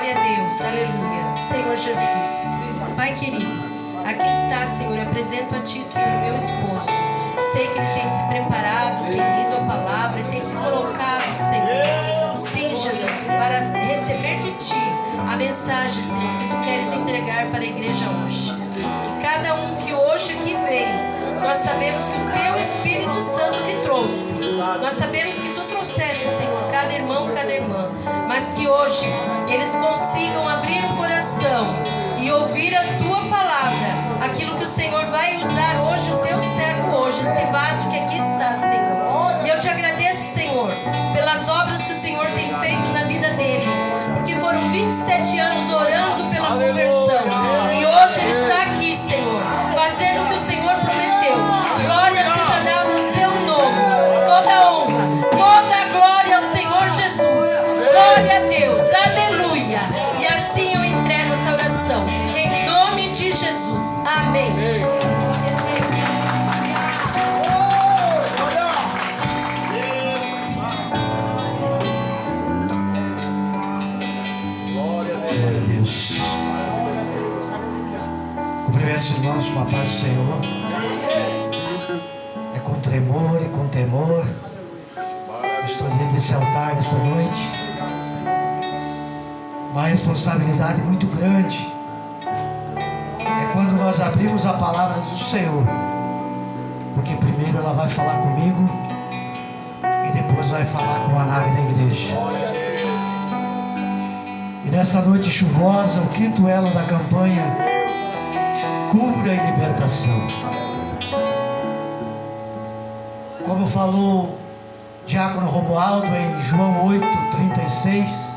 Glória a Deus, aleluia. Senhor Jesus, Pai querido, aqui está, Senhor, eu apresento a Ti, Senhor, meu esposo. Sei que ele tem se preparado, tem lido a palavra e tem se colocado, Senhor. Sim, Jesus, para receber de Ti a mensagem, Senhor, que Tu queres entregar para a igreja hoje. Que cada um que hoje aqui veio, nós sabemos que o Teu Espírito Santo que trouxe. Nós sabemos que Tu trouxeste, Senhor, cada irmão, cada irmã. Mas que hoje eles consigam abrir o coração e ouvir a Tua palavra. Aquilo que o Senhor vai usar hoje, o Teu servo hoje, esse vaso que aqui está, Senhor. E eu Te agradeço, Senhor, pelas obras que o Senhor tem feito na vida dele. Porque foram 27 anos orando pela conversão. E hoje ele está aqui, Senhor, fazendo o que o Senhor prometeu. Glória seja dada ao Seu nome. Toda honra, toda glória ao Senhor Jesus. Glória a Deus, aleluia. E assim eu entrego essa oração, em nome de Jesus, amém. Glória a Deus. Cumprimento os irmãos com a paz do Senhor. É com tremor e com temor que estou diante desse altar nesta noite. Uma responsabilidade muito grande é quando nós abrimos a palavra do Senhor, porque primeiro ela vai falar comigo e depois vai falar com a nave da igreja. E nessa noite chuvosa, o quinto elo da campanha Cura e Libertação. Como falou Diácono Romualdo em João 8:36,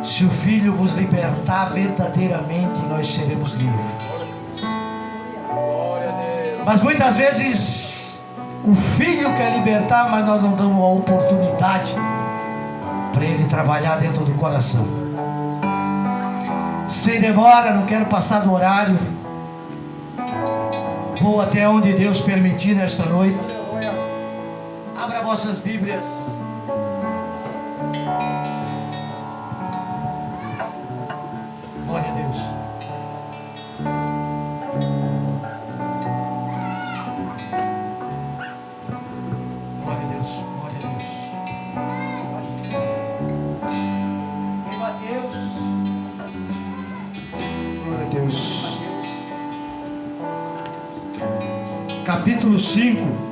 se o Filho vos libertar verdadeiramente, nós seremos livres. Mas muitas vezes o Filho quer libertar, mas nós não damos a oportunidade para ele trabalhar dentro do coração. Sem demora, não quero passar do horário. Vou até onde Deus permitir nesta noite. Abra vossas Bíblias. Glória a Deus. Glória a Deus. Glória a Deus. Em Mateus. Glória a Deus. Capítulo 5.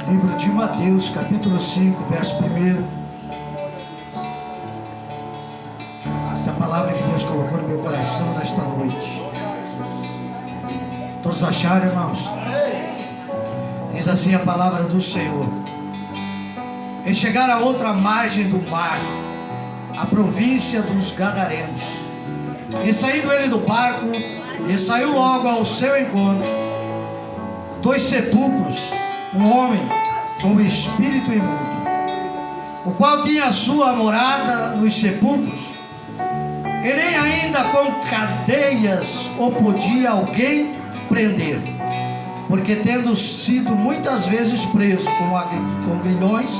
Livro de Mateus, capítulo 5, verso 1. Essa é a palavra que Deus colocou no meu coração nesta noite. Todos acharam, irmãos? Diz assim a palavra do Senhor: E chegar a outra margem do mar, a província dos Gadarenos. E saindo ele do barco, e saiu logo ao seu encontro 2 sepulcros, um homem com o espírito imundo, o qual tinha a sua morada nos sepulcros, e nem ainda com cadeias o podia alguém prender, porque tendo sido muitas vezes preso com grilhões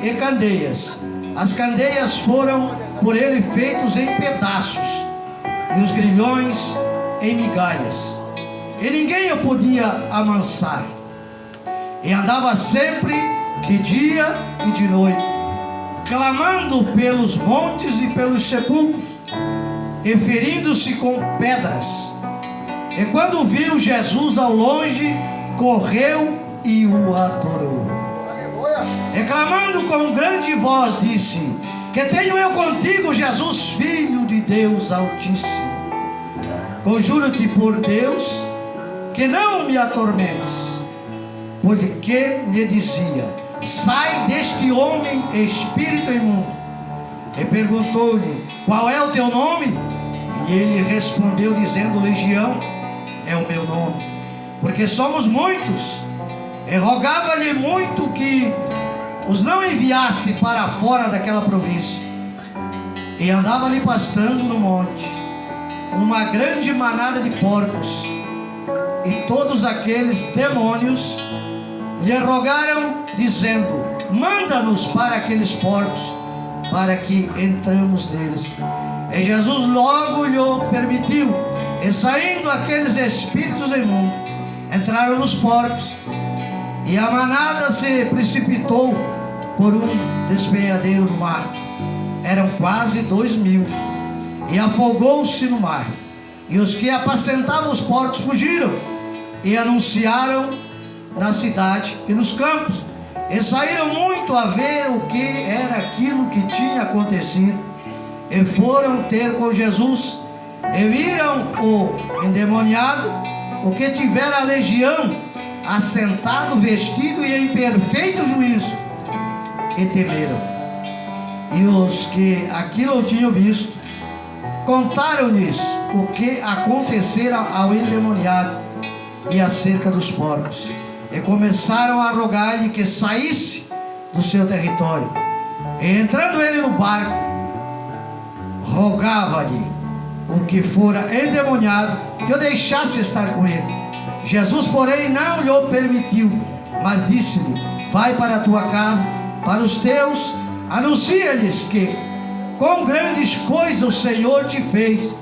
e candeias, as candeias foram por ele feitos em pedaços, e os grilhões em migalhas, e ninguém o podia amansar. E andava sempre de dia e de noite, clamando pelos montes e pelos sepulcros, e ferindo-se com pedras. E quando viu Jesus ao longe, correu e o adorou. E clamando com grande voz, disse: Que tenho eu contigo, Jesus, Filho de Deus Altíssimo? Conjuro-te por Deus, que não me atormentes. Porque lhe dizia: Sai deste homem, espírito imundo. E perguntou-lhe: Qual é o teu nome? E ele respondeu dizendo: Legião é o meu nome, porque somos muitos. E rogava-lhe muito que os não enviasse para fora daquela província. E andava ali pastando no monte uma grande manada de porcos, e todos aqueles demônios lhe rogaram, dizendo: manda-nos para aqueles porcos, para que entramos neles. E Jesus logo lhe permitiu, e saindo aqueles espíritos imundos, entraram nos porcos, e a manada se precipitou por um despenhadeiro no mar. Eram quase 2.000, e afogou-se no mar. E os que apacentavam os porcos fugiram, e anunciaram na cidade e nos campos, e saíram muito a ver o que era aquilo que tinha acontecido, e foram ter com Jesus, e viram o endemoniado, o que tivera a legião, assentado, vestido e em perfeito juízo, e temeram. E os que aquilo tinham visto, contaram-lhes o que acontecera ao endemoniado e acerca dos porcos, e começaram a rogar-lhe que saísse do seu território. E entrando ele no barco, rogava-lhe o que fora endemoniado que o deixasse estar com ele. Jesus, porém, não lhe permitiu, mas disse-lhe: vai para a tua casa, para os teus, anuncia-lhes que quão grandes coisas o Senhor te fez,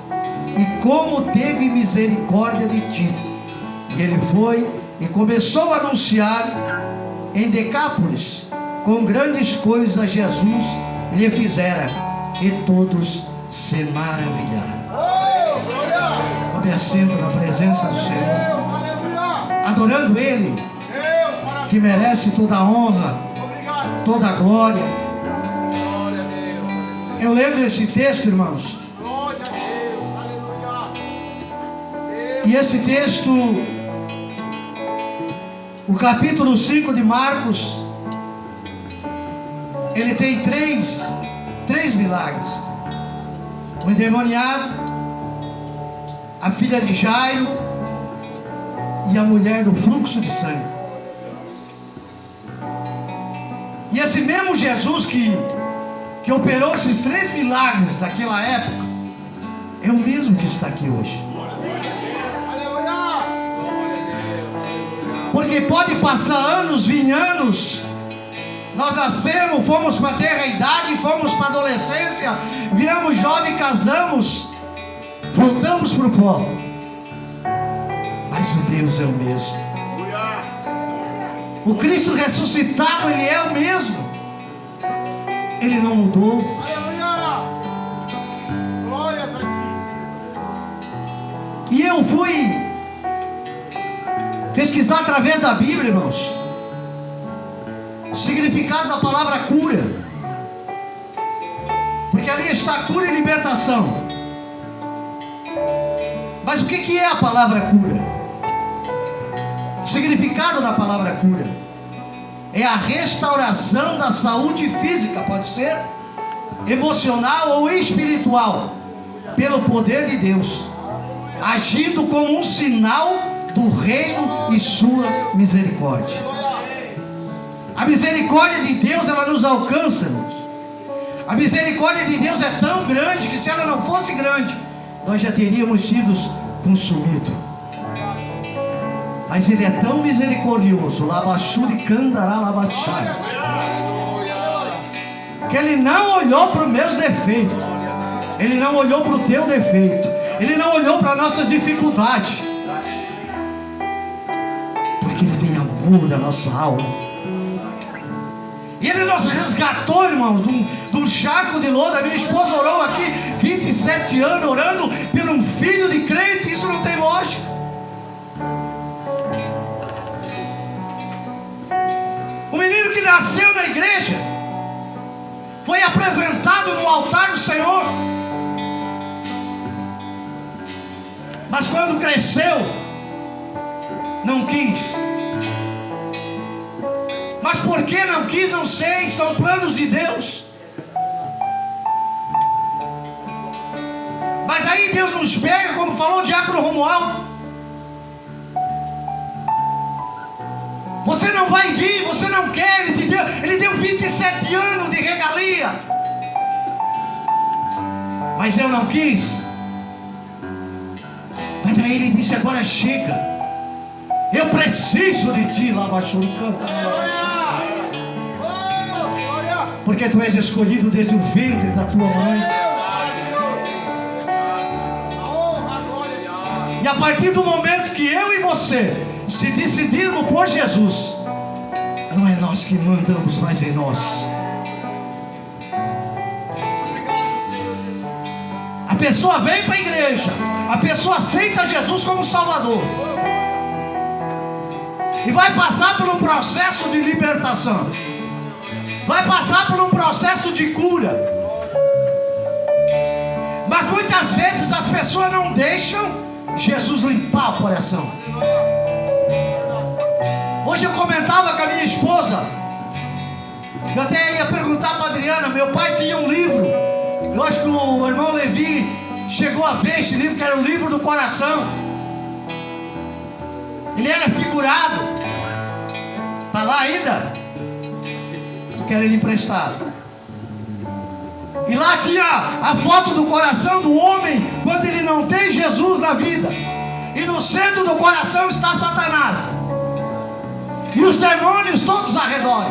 e como teve misericórdia de ti. E ele foi e começou a anunciar em Decápolis quão grandes coisas Jesus lhe fizera, e todos se maravilharam. Tome assento na presença do Senhor, adorando Ele, que merece toda a honra, toda a glória. Eu lendo esse texto, irmãos, e esse texto, o capítulo 5 de Marcos, ele tem três milagres: o endemoniado, a filha de Jairo e a mulher do fluxo de sangue. E esse mesmo Jesus que operou esses 3 milagres daquela época, é o mesmo que está aqui hoje. Porque pode passar anos, vir anos, nós nascemos, fomos para a terra-idade, fomos para a adolescência, viramos jovem, casamos, voltamos para o pó, mas o Deus é o mesmo. O Cristo ressuscitado, Ele é o mesmo. Ele não mudou. E eu fui pesquisar através da Bíblia, irmãos, o significado da palavra cura, porque ali está cura e libertação. Mas o que é a palavra cura? O significado da palavra cura é a restauração da saúde física, pode ser emocional ou espiritual, pelo poder de Deus, agindo como um sinal do reino e sua misericórdia. A misericórdia de Deus, ela nos alcança, irmãos. A misericórdia de Deus é tão grande que, se ela não fosse grande, nós já teríamos sido consumidos. Mas Ele é tão misericordioso, que Ele não olhou para os meus defeitos, Ele não olhou para o teu defeito, Ele não olhou para as nossas dificuldades, porque Ele tem amor na nossa alma. E Ele nos resgatou, irmãos, de um charco de lodo. A minha esposa orou aqui 27 anos, orando por um filho de crente. Isso não tem lógica. O menino que nasceu na igreja foi apresentado no altar do Senhor, mas quando cresceu, não quis. Mas por que não quis, não sei, são planos de Deus. Mas aí Deus nos pega, como falou o diácono Romualdo: você não vai vir, você não quer. Ele deu 27 anos de regalia, mas eu não quis. Mas daí Ele disse: agora chega, eu preciso de ti, Labachuricanta. porque tu és escolhido desde o ventre da tua mãe. E a partir do momento que eu e você se decidirmos por Jesus, não é nós que mandamos, mas em nós. A pessoa vem para a igreja, a pessoa aceita Jesus como Salvador e vai passar por um processo de libertação, vai passar por um processo de cura. Mas muitas vezes as pessoas não deixam Jesus limpar o coração. Hoje eu comentava com a minha esposa, eu até ia perguntar para a Adriana, meu pai tinha um livro, eu acho que o irmão Levi chegou a ver esse livro, que era o livro do coração. Ele era figurado, está lá ainda? Eu quero ele emprestado. E lá tinha a foto do coração do homem quando ele não tem Jesus na vida. E no centro do coração está Satanás e os demônios todos ao redor.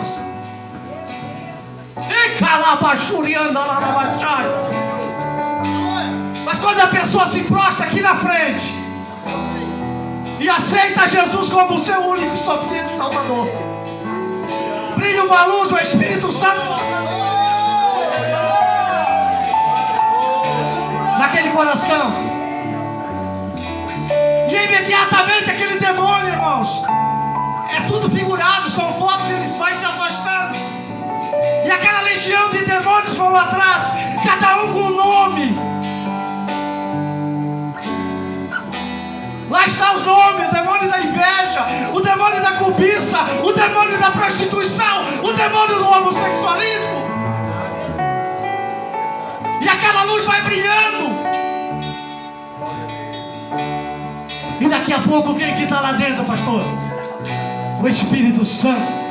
E calabachurianda lá na batalha. Mas quando a pessoa se prostra aqui na frente e aceita Jesus como seu único sofrido Salvador, brilha uma luz, o Espírito Santo naquele coração, e imediatamente aquele demônio, irmãos, é tudo figurado, são fotos, eles vão se afastando, e aquela legião de demônios vão atrás, cada um com um nome. Lá está os nomes: o demônio da inveja, o demônio da cobiça, o demônio da prostituição, o demônio do homossexualismo. E aquela luz vai brilhando. E daqui a pouco, quem que está lá dentro, pastor? O Espírito Santo.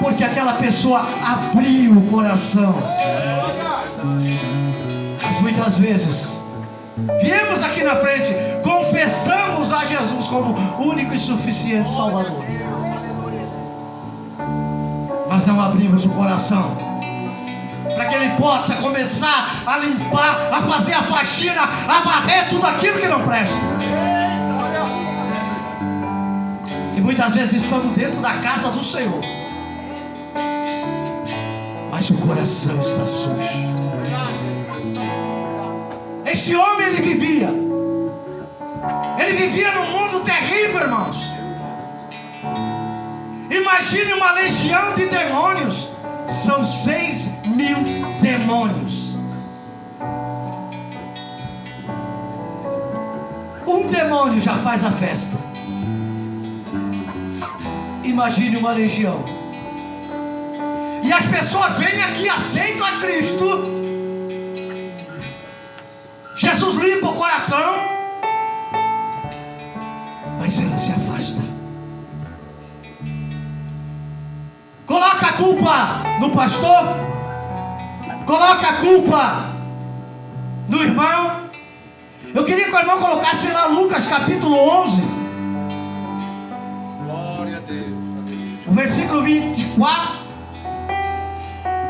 Porque aquela pessoa abriu o coração. Mas muitas vezes viemos aqui na frente, confessamos a Jesus como único e suficiente Salvador, mas não abrimos o coração para que Ele possa começar a limpar, a fazer a faxina, a varrer tudo aquilo que não presta. E muitas vezes estamos dentro da casa do Senhor, mas o coração está sujo. Este homem, ele vivia num mundo terrível, irmãos. Imagine uma legião de demônios. São 6.000 demônios. Um demônio já faz a festa. Imagine uma legião. E as pessoas vêm aqui, aceitam a Cristo. Jesus limpa o coração, mas ela se afasta. Coloca a culpa no pastor, coloca a culpa no irmão. Eu queria que o irmão colocasse lá Lucas capítulo 11, glória a Deus. o versículo 24,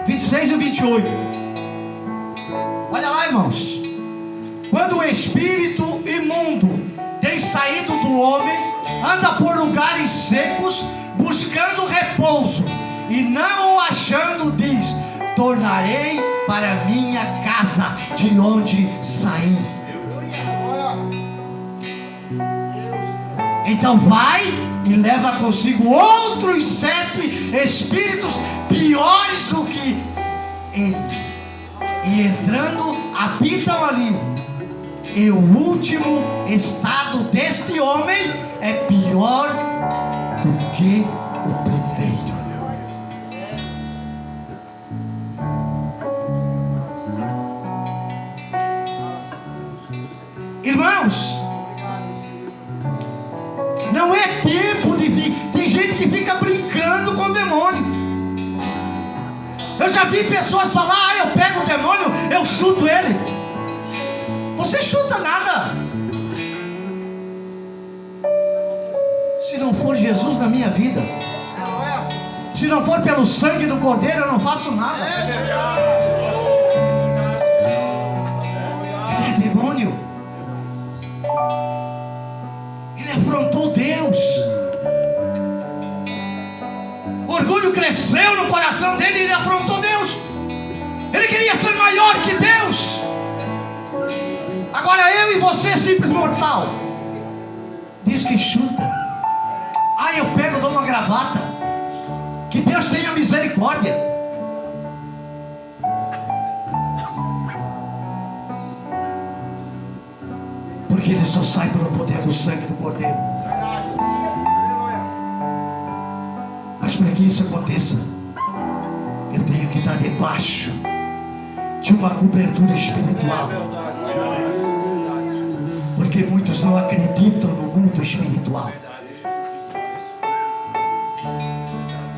26 e 28. Olha lá, irmãos. Quando o espírito imundo tem saído do homem, anda por lugares secos, buscando repouso, e não o achando, diz: tornarei para minha casa de onde saí. Então vai e leva consigo outros 7 espíritos piores do que ele, e entrando habitam ali. E o último estado deste homem é pior do que o primeiro. Irmãos, não é tempo de tem gente que fica brincando com o demônio. Eu já vi pessoas falar: eu pego o demônio, eu chuto ele. Você chuta nada. Se não for Jesus na minha vida, se não for pelo sangue do Cordeiro, eu não faço nada. Ele é demônio. Ele afrontou Deus. O orgulho cresceu no coração dele e ele afrontou Deus. Ele queria ser maior que Deus. Agora eu e você, simples mortal, diz que chuta. Ah, eu pego e dou uma gravata. Que Deus tenha misericórdia. Porque ele só sai pelo poder do sangue do Cordeiro. Mas para que isso aconteça, eu tenho que estar debaixo de uma cobertura espiritual. Porque muitos não acreditam no mundo espiritual.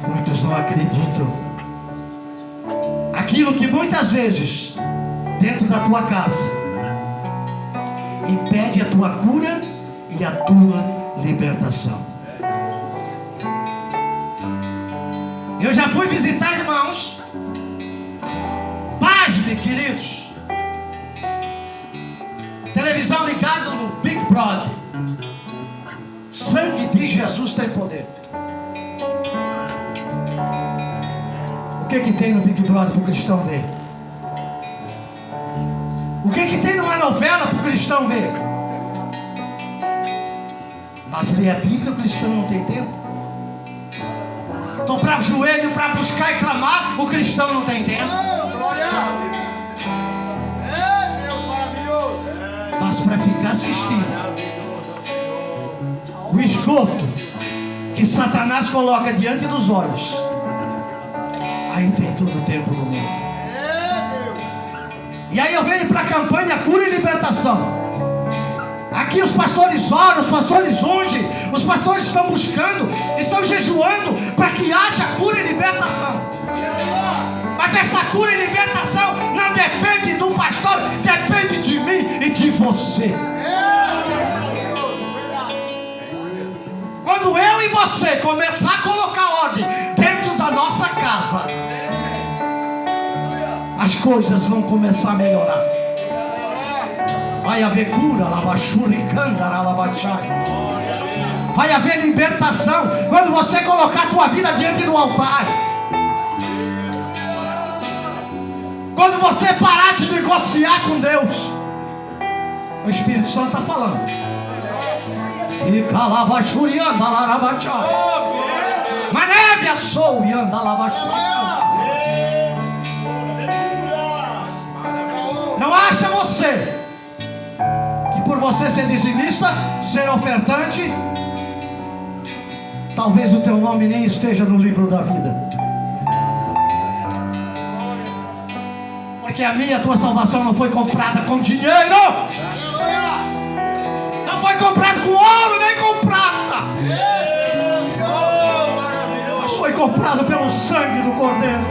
Muitos não acreditam. Aquilo que muitas vezes, dentro da tua casa, impede a tua cura e a tua libertação. Eu já fui visitar irmãos. Pasme, queridos. Televisão ligada no Big Brother. Sangue de Jesus tem poder. O que tem no Big Brother para o cristão ver? O que tem numa novela para o cristão ver? Mas ler a Bíblia o cristão não tem tempo. Dobrar o joelho para buscar e clamar, o cristão não tem tempo. Mas para ficar assistindo o esgoto que Satanás coloca diante dos olhos, aí tem todo o tempo do mundo. E aí eu venho para a campanha Cura e Libertação. Aqui os pastores oram, os pastores ungem, os pastores estão buscando, estão jejuando para que haja cura e libertação. Mas essa cura e libertação não depende do pastor, depende de mim e de você. Quando eu e você começar a colocar ordem dentro da nossa casa, as coisas vão começar a melhorar. Vai haver cura, vai haver libertação quando você colocar a tua vida diante do altar. Quando você parar de negociar com Deus, o Espírito Santo está falando. Manévia sou e anda Não acha você que por você ser dizimista, ser ofertante, talvez o teu nome nem esteja no livro da vida? Porque a minha e a tua salvação não foi comprada com dinheiro, não foi comprada com ouro nem com prata, mas foi comprada pelo sangue do Cordeiro.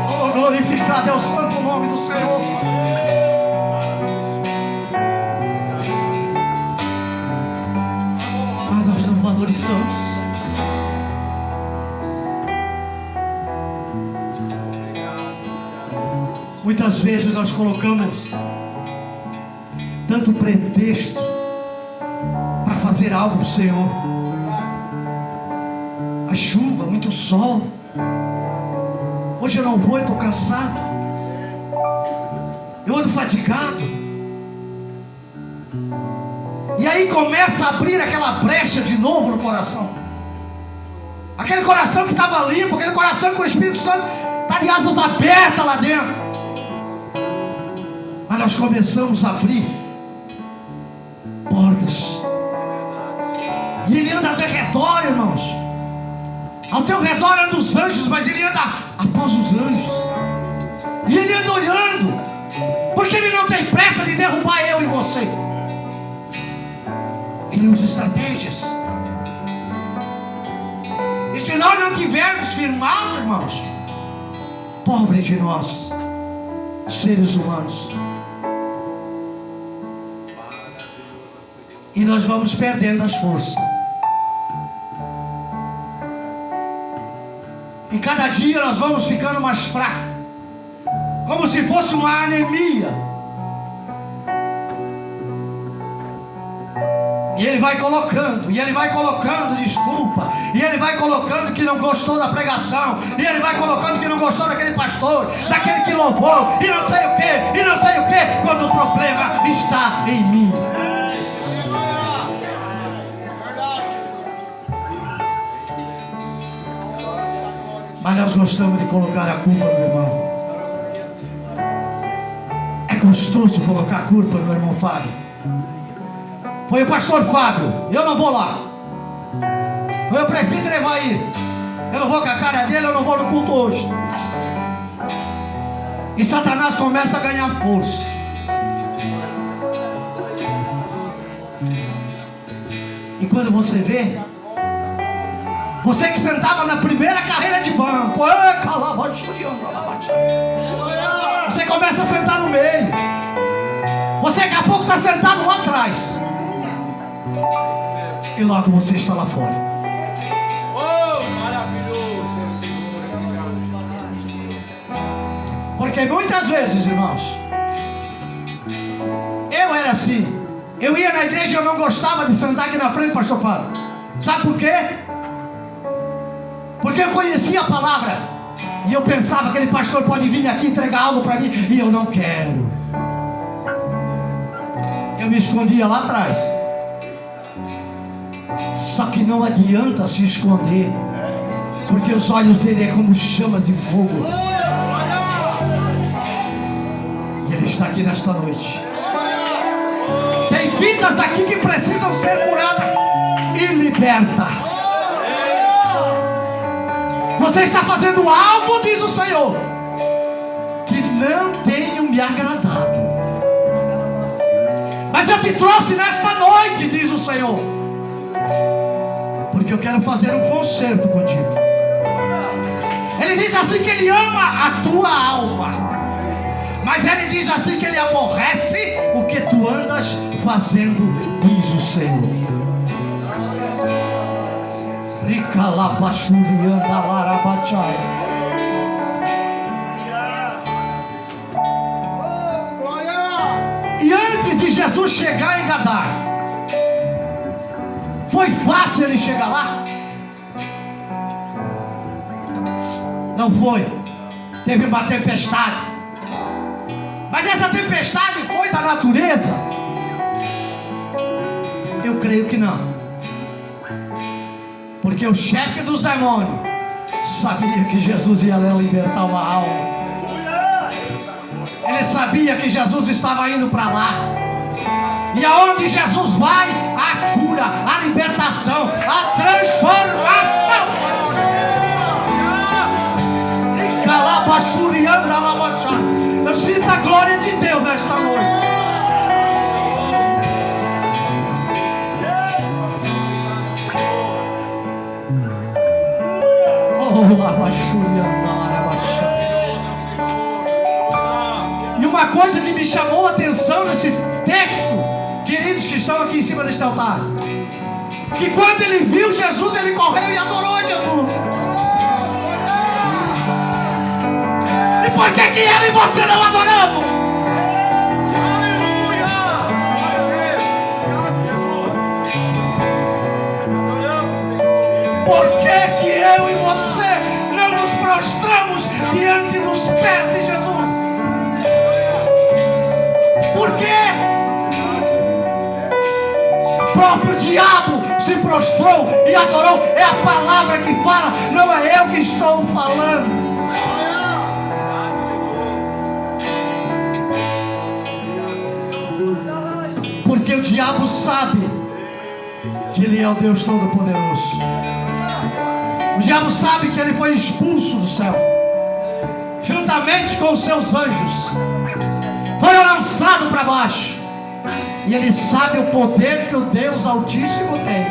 Oh, glorificado é o santo nome do Senhor. Mas nós não valorizamos. Muitas vezes nós colocamos tanto pretexto para fazer algo para o Senhor. A chuva, muito sol. Hoje eu não vou, eu estou cansado. Eu ando fatigado. E aí começa a abrir aquela brecha de novo no coração. Aquele coração que estava limpo, aquele coração que o Espírito Santo está de asas abertas lá dentro. Mas nós começamos a abrir portas. E ele anda ao teu redor, irmãos. Ao teu redor andam os anjos, mas ele anda após os anjos. E ele anda olhando, porque ele não tem pressa de derrubar eu e você. Ele usa estratégias. E se nós não tivermos firmado, irmãos, pobre de nós, seres humanos, e nós vamos perdendo as forças. E cada dia nós vamos ficando mais fracos, como se fosse uma anemia. E ele vai colocando, desculpa, e ele vai colocando que não gostou da pregação, e ele vai colocando que não gostou daquele pastor, daquele que louvou, e não sei o que, quando o problema está em mim. Mas nós gostamos de colocar a culpa no irmão. É gostoso colocar a culpa no irmão Fábio. Foi o pastor Fábio, eu não vou lá. Foi o presbítero Evaí, eu não vou com a cara dele, eu não vou no culto hoje. E Satanás começa a ganhar força. E quando você vê, você que sentava na primeira carreira de banco, você começa a sentar no meio. Você daqui a pouco está sentado lá atrás. E logo você está lá fora. Oh, maravilhoso, Senhor. Porque muitas vezes, irmãos, eu era assim. Eu ia na igreja e eu não gostava de sentar aqui na frente, pastor Fábio. Sabe por quê? Porque eu conhecia a palavra. E eu pensava que aquele pastor pode vir aqui entregar algo para mim. E eu não quero. Eu me escondia lá atrás. Só que não adianta se esconder, porque os olhos dele é como chamas de fogo. E ele está aqui nesta noite. Tem vidas aqui que precisam ser curadas e libertas. Você está fazendo algo, diz o Senhor, que não tenho me agradado. Mas eu te trouxe nesta noite, diz o Senhor, porque eu quero fazer um concerto contigo. Ele diz assim que ele ama a tua alma, mas ele diz assim que ele aborrece o que tu andas fazendo, diz o Senhor. E antes de Jesus chegar em Gadara, foi fácil ele chegar lá? Não foi. Teve uma tempestade. Mas essa tempestade foi da natureza? Eu creio que não. Porque o chefe dos demônios sabia que Jesus ia libertar uma alma. Ele sabia que Jesus estava indo para lá. E aonde Jesus vai, a cura, a libertação, a transformação. Eu sinto a glória de Deus nesta noite. E uma coisa que me chamou a atenção nesse texto, queridos que estão aqui em cima deste altar, que quando ele viu Jesus, ele correu e adorou a Jesus. E por que eu e você não adoramos? Por que eu e você não nos prostramos diante dos pés de Jesus? Por quê? O próprio diabo se prostrou e adorou. É a palavra que fala, não é eu que estou falando. Porque o diabo sabe que ele é o Deus Todo-Poderoso. O diabo sabe que ele foi expulso do céu, juntamente com os seus anjos. Foram lançados para baixo. E ele sabe o poder que o Deus Altíssimo tem.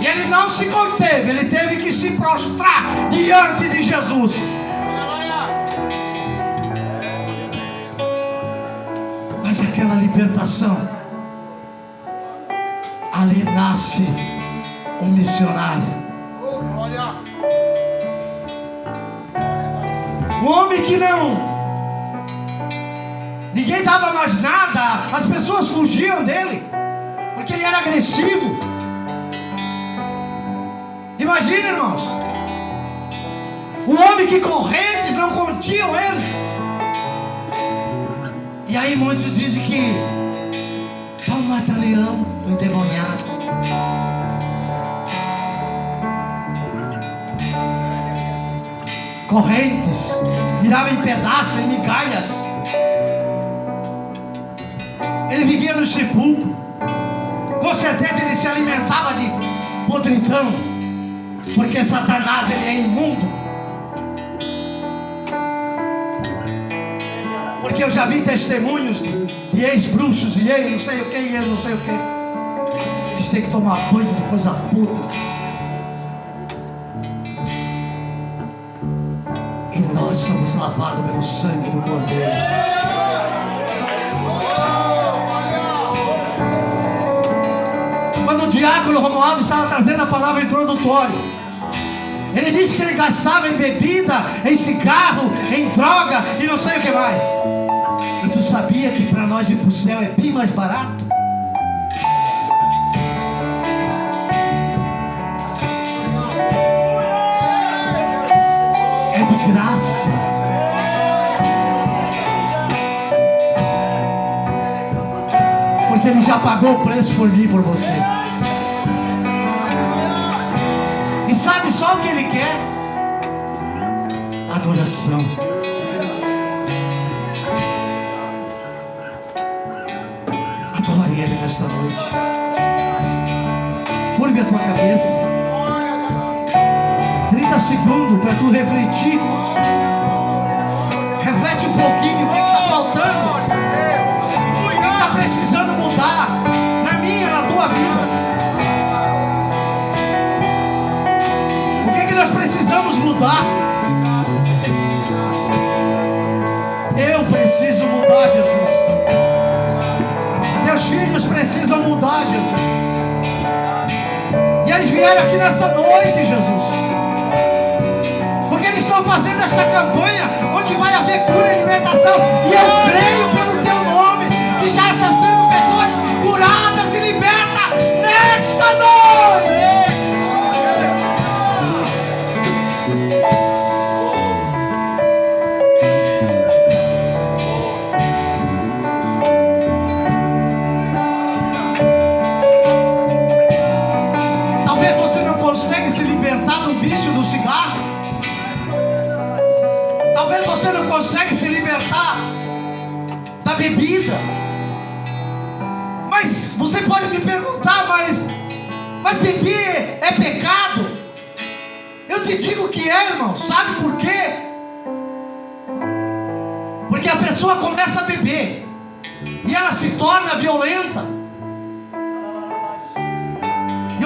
E ele não se conteve, ele teve que se prostrar diante de Jesus. Mas aquela libertação, ali nasce um missionário. Um homem que ninguém dava mais nada, as pessoas fugiam dele, porque ele era agressivo. Imagina, irmãos, o homem que correntes não continham ele. E aí muitos dizem que Paulo mata leão, o endemoniado. Correntes, virava em pedaços, em migalhas. Ele vivia no sepulcro. Com certeza ele se alimentava de podridão, porque Satanás, ele é imundo. Porque eu já vi testemunhos de ex-bruxos e ex não sei o que, e ex não sei o que. Eles têm que tomar banho de coisa podre. E nós somos lavados pelo sangue do Cordeiro. Quando o diácono Romualdo estava trazendo a palavra introdutória, ele disse que ele gastava em bebida, em cigarro, em droga e não sei o que mais. E tu sabia que para nós ir para o céu é bem mais barato? É de graça. Porque ele já pagou o preço por mim e por você. E sabe só o que ele quer? Adoração. Adore ele nesta noite. Curve a tua cabeça. 30 segundos para tu refletir. Reflete um pouquinho o que está faltando. O que está precisando mudar na minha, na tua vida. Nós precisamos mudar. Eu preciso mudar, Jesus. Teus filhos precisam mudar, Jesus. E eles vieram aqui nessa noite, Jesus, porque eles estão fazendo esta campanha onde vai haver cura e libertação. E eu creio pelo teu nome que já está sendo pessoas curadas e libertas nesta noite. Consegue se libertar do vício do cigarro? Talvez você não consegue se libertar da bebida. Mas você pode me perguntar, mas beber é pecado? Eu te digo que é, irmão. Sabe por quê? Porque a pessoa começa a beber e ela se torna violenta.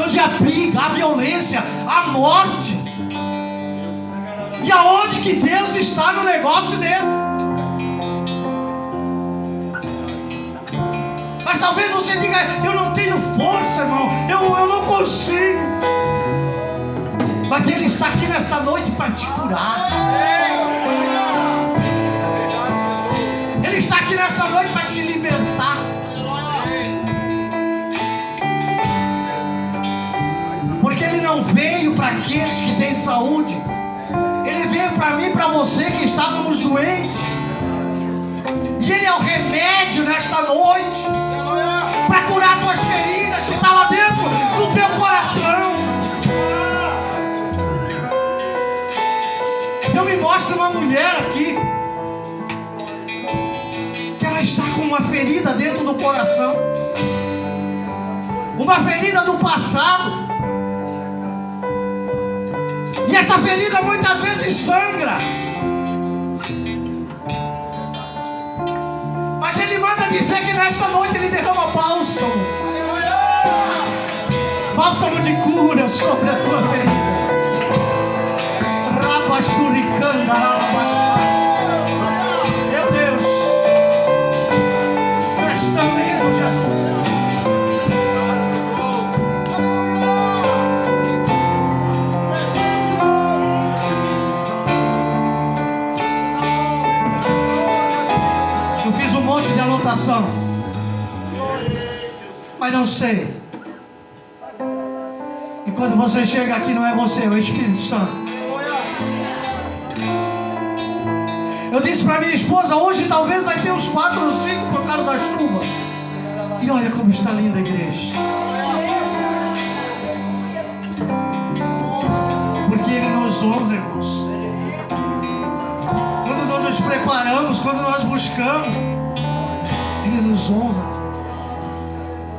Onde a briga, a violência, a morte. E aonde que Deus está no negócio desse? Mas talvez você diga: eu não tenho força, irmão, eu não consigo. Mas Ele está aqui nesta noite para te curar. Ele está aqui nesta noite para te libertar. Porque Ele não veio para aqueles que têm saúde. Ele veio para mim e para você que estávamos doentes. E Ele é o remédio nesta noite para curar tuas feridas que estão lá dentro do teu coração. Eu me mostro uma mulher aqui que ela está com uma ferida dentro do coração. Uma ferida do passado. E essa ferida muitas vezes sangra. Mas Ele manda dizer que nesta noite Ele derrama bálsamo. bálsamo de cura sobre a tua ferida. Rabachuricanda, meu Deus, tu és tão lindo, Jesus. Eu fiz um monte de anotação, mas não sei. E quando você chega aqui, não é você, é o Espírito Santo. Eu disse para minha esposa, hoje talvez vai ter uns 4 ou 5 por causa da chuva. E olha como está linda a igreja. Porque Ele nos honra, irmãos. Quando nós nos preparamos, quando nós buscamos, Ele nos honra.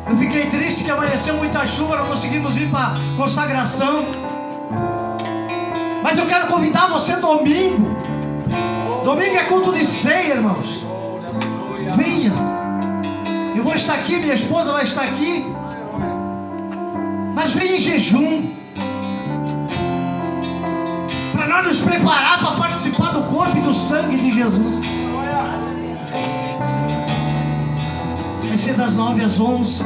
Eu fiquei triste que amanheceu muita chuva, não conseguimos vir para a consagração. Mas eu quero convidar você domingo. Domingo é culto de ceia, irmãos. Venha. Eu vou estar aqui, minha esposa vai estar aqui. Mas venha em jejum, para nós nos preparar para participar do corpo e do sangue de Jesus. Vai ser das 9 às 11.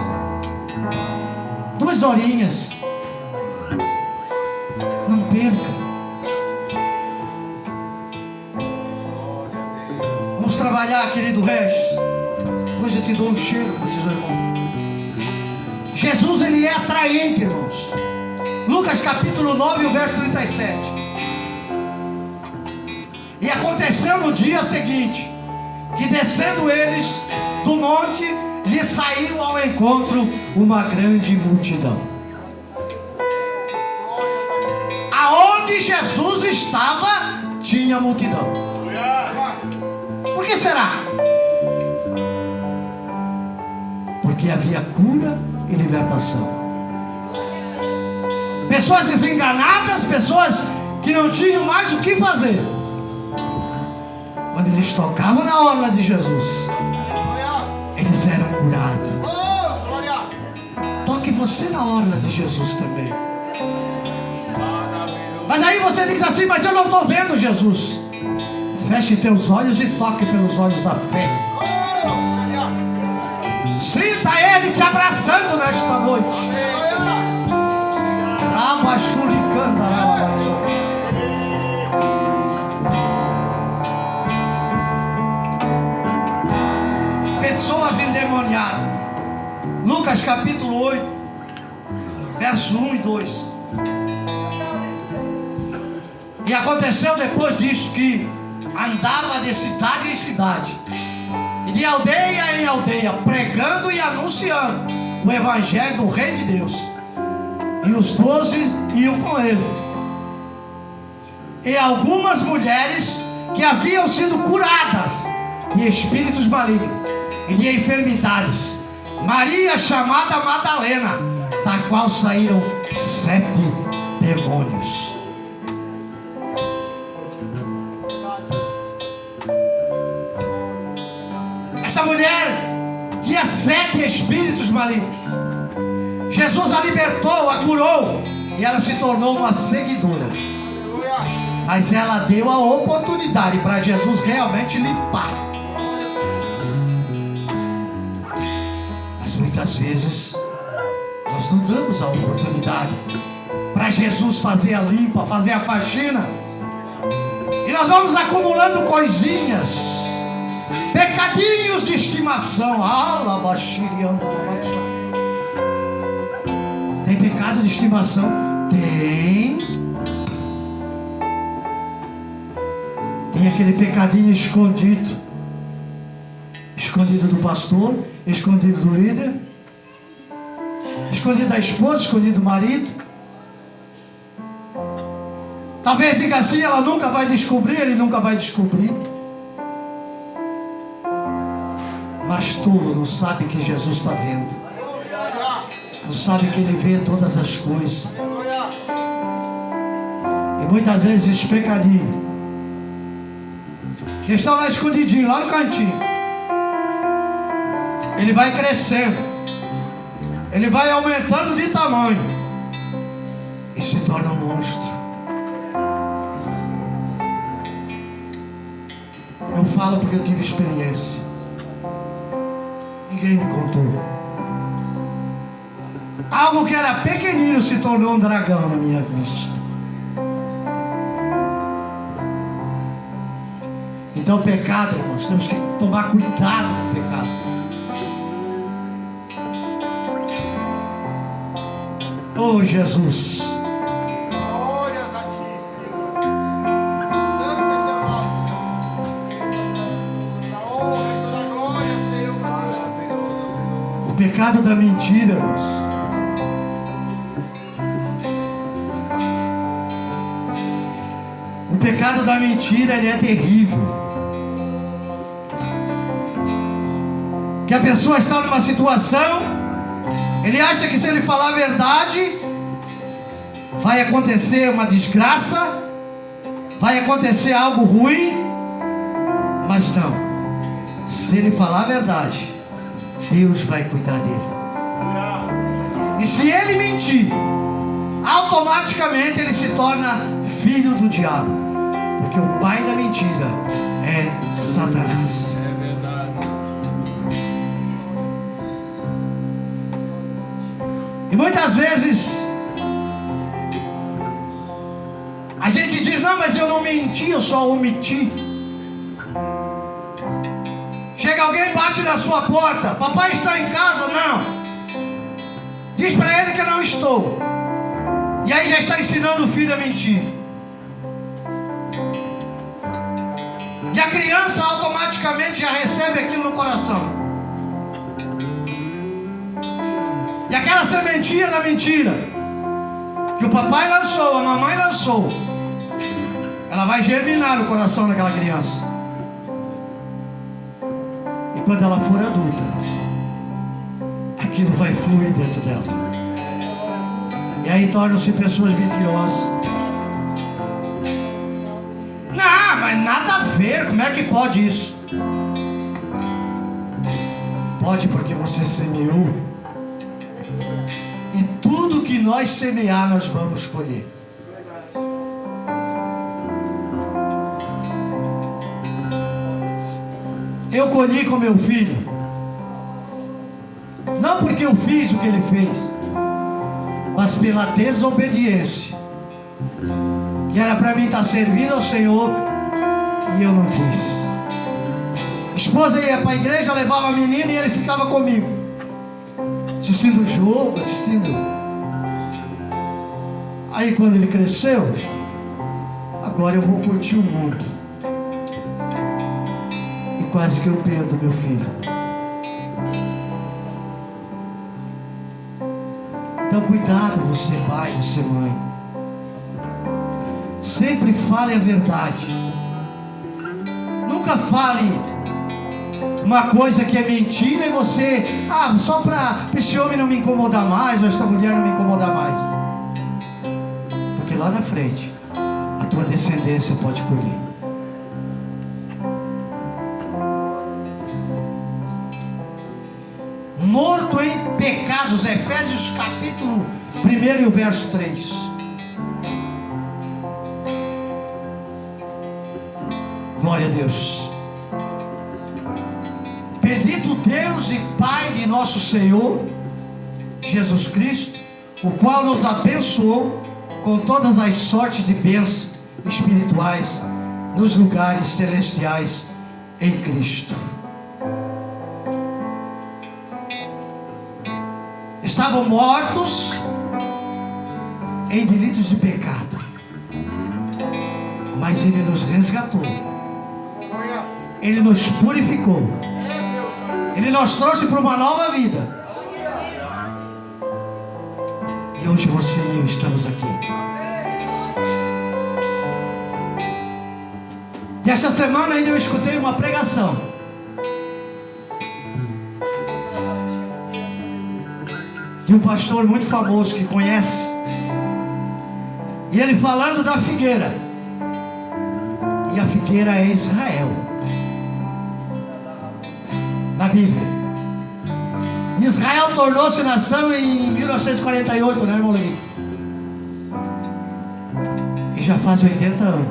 2 horinhas. Não perca. Vamos trabalhar, querido Regis. Hoje eu te dou um cheiro, como diz o irmão. Jesus, Ele é atraente, irmãos. Lucas capítulo 9, o verso 37. E aconteceu no dia seguinte, que descendo eles do monte, lhe saiu ao encontro uma grande multidão. Aonde Jesus estava, tinha multidão. Por que será? Porque havia cura e libertação. Pessoas desenganadas, pessoas que não tinham mais o que fazer. Quando eles tocavam na orla de Jesus, eles eram curados. Toque você na orla de Jesus também. Mas aí você diz assim, mas eu não estou vendo Jesus. Feche teus olhos e toque pelos olhos da fé. Sinta Ele te abraçando nesta noite. Pessoas endemoniadas. Lucas capítulo 8, verso 1 e 2. E aconteceu depois disso que andava de cidade em cidade, e de aldeia em aldeia, pregando e anunciando o evangelho do Reino de Deus. E os 12 iam com ele. E algumas mulheres que haviam sido curadas de espíritos malignos e de enfermidades. Maria, chamada Madalena, da qual saíram 7 demônios. Essa mulher tinha 7 espíritos malignos. Jesus a libertou, a curou, e ela se tornou uma seguidora. Mas ela deu a oportunidade para Jesus realmente limpar. Mas muitas vezes nós não damos a oportunidade para Jesus fazer a limpa, fazer a faxina. E nós vamos acumulando coisinhas, pecadinhos de estimação. Tem pecado de estimação? Tem. Tem aquele pecadinho escondido. Escondido do pastor, escondido do líder, escondido da esposa, escondido do marido. Talvez diga assim, ela nunca vai descobrir, ele nunca vai descobrir. Mas tolo não sabe que Jesus está vendo. Não sabe que Ele vê todas as coisas. E muitas vezes esse pecadinho que está lá escondidinho, lá no cantinho, ele vai crescendo, ele vai aumentando de tamanho, se torna um monstro. Eu falo porque eu tive experiência. Ninguém me contou. Algo que era pequenino se tornou um dragão na minha vista. Então, pecado, irmãos, temos que tomar cuidado com o pecado. Oh, Jesus. Glórias a ti, Senhor. Santo é teu nome, Senhor. Toda honra e toda glória, Senhor, para O pecado da mentira, irmãos. O pecado da mentira, ele é terrível. Que a pessoa está numa situação, ele acha que se ele falar a verdade, vai acontecer uma desgraça, vai acontecer algo ruim, mas não. Se ele falar a verdade, Deus vai cuidar dele. E se ele mentir, automaticamente ele se torna filho do diabo, porque o pai da mentira é Satanás. É verdade. E muitas vezes a gente diz: não, mas eu não menti, eu só omiti. Chega alguém, bate na sua porta: papai está em casa? Não. Diz para ele que eu não estou. E aí já está ensinando o filho a mentir. E a criança automaticamente já recebe aquilo no coração. E aquela sementinha da mentira que o papai lançou, a mamãe lançou, ela vai germinar no coração daquela criança. E quando ela for adulta, aquilo vai fluir dentro dela. E aí tornam-se pessoas mentirosas. Não, mas nada a ver, como é que pode isso? Pode, porque você semeou. E tudo que nós semear, nós vamos colher. Eu colhi com meu filho, não porque eu fiz o que ele fez, mas pela desobediência, que era para mim estar servindo ao Senhor, e eu não quis. Esposa ia para a igreja, levava a menina e ele ficava comigo, assistindo o jogo, Aí quando ele cresceu, agora eu vou curtir o mundo. E quase que eu perdo meu filho. Então cuidado, você pai, você mãe. Sempre fale a verdade. Nunca fale uma coisa que é mentira e você, só para esse homem não me incomodar mais, ou esta mulher não me incomodar mais. Porque lá na frente, a tua descendência pode colher. Morto em pecados, Efésios capítulo 1 e o verso 3. Glória a Deus. Bendito Deus e Pai de nosso Senhor Jesus Cristo, o qual nos abençoou com todas as sortes de bênçãos espirituais nos lugares celestiais em Cristo. Estavam mortos em delitos de pecado, mas Ele nos resgatou, Ele nos purificou, Ele nos trouxe para uma nova vida. E hoje você e eu estamos aqui. E esta semana ainda eu escutei uma pregação de um pastor muito famoso que conhece, e ele falando da figueira. E a figueira é Israel na Bíblia. Israel tornou-se nação em 1948, né, irmão Levi? já faz 80 anos.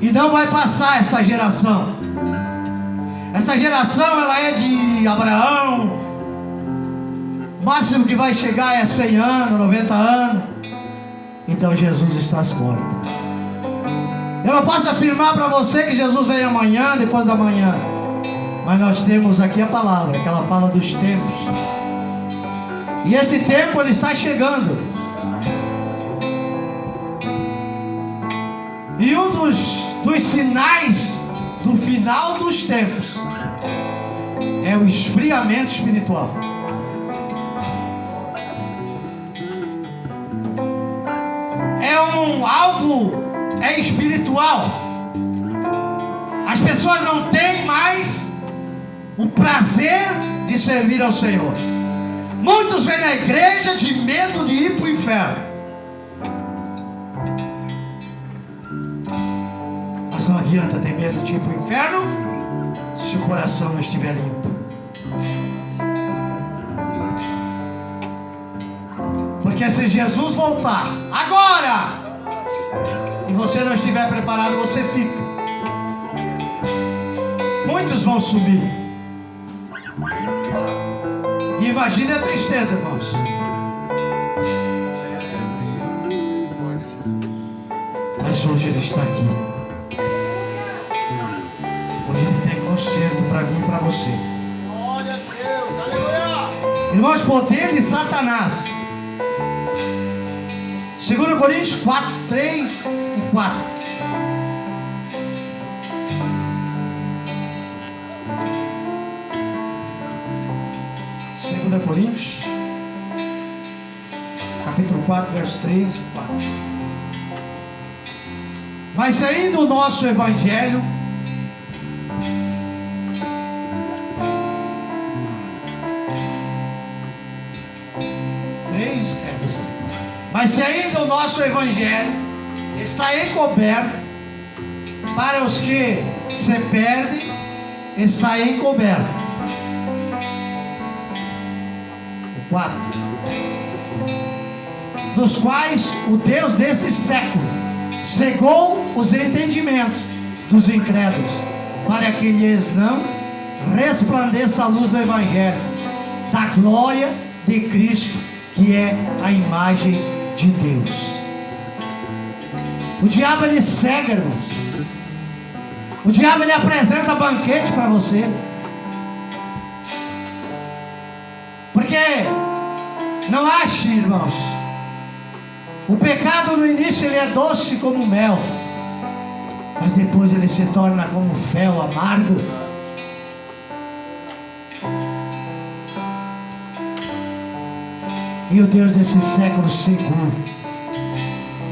E não vai passar essa geração. Essa geração, ela é de Abraão. O máximo que vai chegar é 100 anos, 90 anos. Então Jesus está às portas. Eu não posso afirmar para você que Jesus vem amanhã, depois da manhã. Mas nós temos aqui a palavra, que ela fala dos tempos. E esse tempo ele está chegando. E um dos sinais do final dos tempos é o esfriamento espiritual. É espiritual. As pessoas não têm mais o prazer de servir ao Senhor. Muitos vêm na igreja de medo de ir para o inferno. Mas não adianta ter medo de ir para o inferno se o coração não estiver limpo. Porque se Jesus voltar agora e você não estiver preparado, você fica. Muitos vão subir. E imagine a tristeza, irmãos. Mas hoje ele está aqui. Hoje ele tem conserto para mim e para você. Glória a Deus, aleluia. Irmãos, poder de Satanás. 2 Coríntios 4, 3 e 4. Segunda Coríntios, capítulo 4, verso 3 e 4. Mas se ainda o nosso evangelho Mas se ainda o nosso evangelho está encoberto, para os que se perdem, está encoberto. O 4. Dos quais o Deus deste século cegou os entendimentos dos incrédulos, para que lhes não resplandeça a luz do evangelho, da glória de Cristo, que é a imagem de Deus. O diabo ele cega, irmãos. O diabo ele apresenta banquete para você. Porque não ache, irmãos, o pecado no início ele é doce como mel, mas depois ele se torna como fel amargo. E o Deus desse século cegou.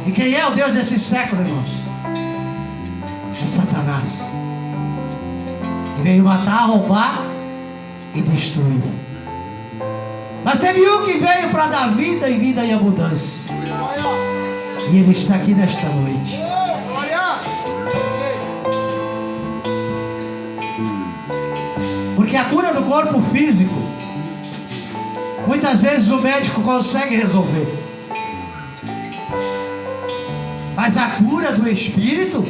E quem é o Deus desse século, irmãos? É Satanás. Que veio matar, roubar e destruir. Mas teve um que veio para dar vida e vida em abundância. E ele está aqui nesta noite. Porque a cura do corpo físico, muitas vezes o médico consegue resolver. Mas a cura do espírito,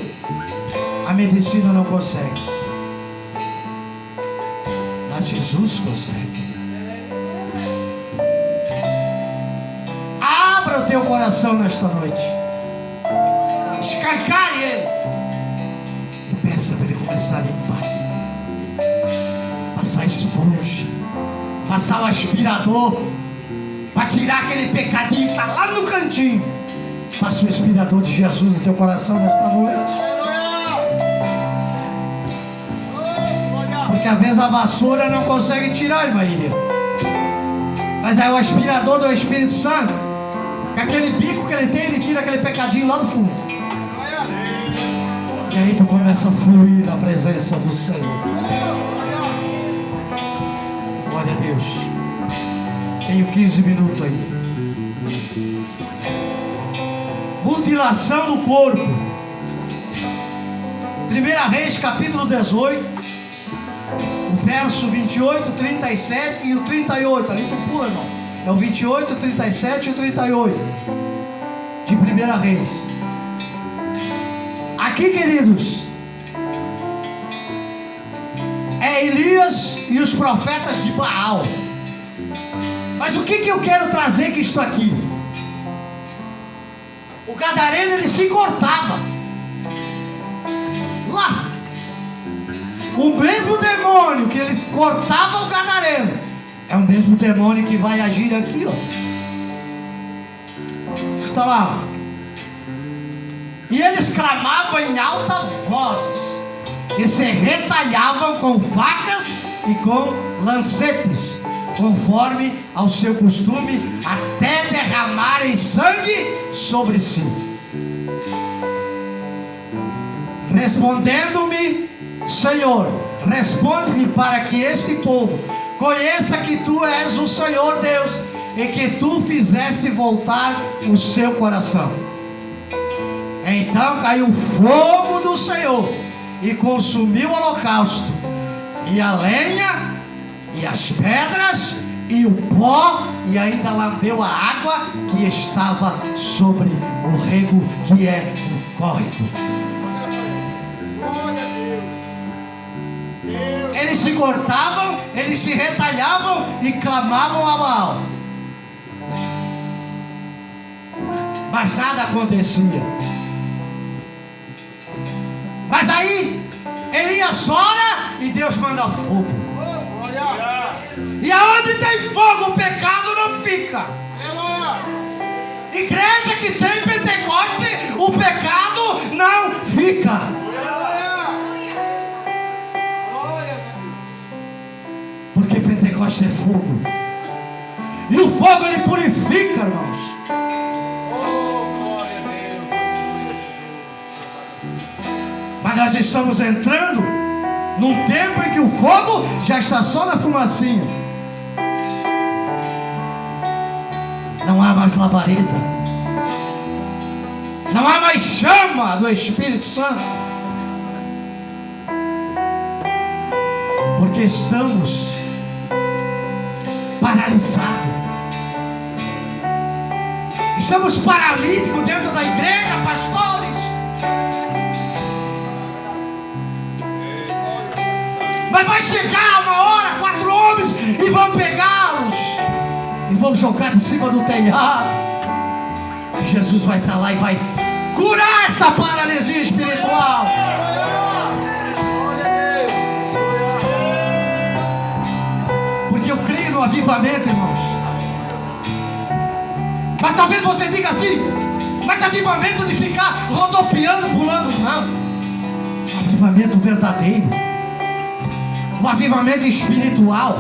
a medicina não consegue. Mas Jesus consegue. Abra o teu coração nesta noite. Escancare ele. E peça para ele começar a limpar. Passar esponja. Passar o aspirador. Para tirar aquele pecadinho que está lá no cantinho. Passa o aspirador de Jesus no teu coração nesta noite. Porque às vezes a vassoura não consegue tirar, irmã Ilha. Mas é o aspirador do Espírito Santo. Com aquele bico que ele tem, ele tira aquele pecadinho lá do fundo. E aí tu começa a fluir na presença do Senhor. Glória a Deus. Tenho 15 minutos aí. Mutilação do corpo. 1 Reis, capítulo 18, o verso 28, 37 e o 38. Ali tu pula, irmão. É o 28, 37 e 38 de 1 Reis. Aqui, queridos, é Elias e os profetas de Baal. Mas o que eu quero trazer que estou aqui? O gadareno, ele se cortava. Lá, o mesmo demônio que ele cortava o gadareno é o mesmo demônio que vai agir aqui, ó. Está lá. E eles clamavam em alta vozes e se retalhavam com facas e com lancetes, conforme ao seu costume, até derramarem sangue sobre si. Respondendo-me, Senhor, responde-me para que este povo conheça que Tu és o Senhor Deus e que Tu fizeste voltar o seu coração. Então caiu fogo do Senhor e consumiu o holocausto, e a lenha, e as pedras, e o pó, e ainda lambeu a água que estava sobre o rego, que é o córrego. Glória a Deus. Eles se cortavam, eles se retalhavam e clamavam a Baal, mas nada acontecia. Mas aí Elias ora e Deus manda fogo. Glória. E aonde tem fogo, o pecado não fica. Aleluia. Igreja que tem Pentecoste, o pecado não fica. Aleluia. Glória a Deus. Porque Pentecoste é fogo. E o fogo ele purifica, irmãos. Mas nós estamos entrando num tempo em que o fogo já está só na fumacinha. Não há mais labareda. Não há mais chama do Espírito Santo. Porque estamos paralisados. Estamos paralíticos dentro da igreja, pastores. Mas vai chegar uma hora, 4 homens, e vão pegá-los e vão jogar em cima do telhado. E Jesus vai estar lá e vai curar esta paralisia espiritual. Porque eu creio no avivamento, irmãos. Mas talvez você diga assim: mas avivamento de ficar rodopiando, pulando? Não. Avivamento verdadeiro. O avivamento espiritual.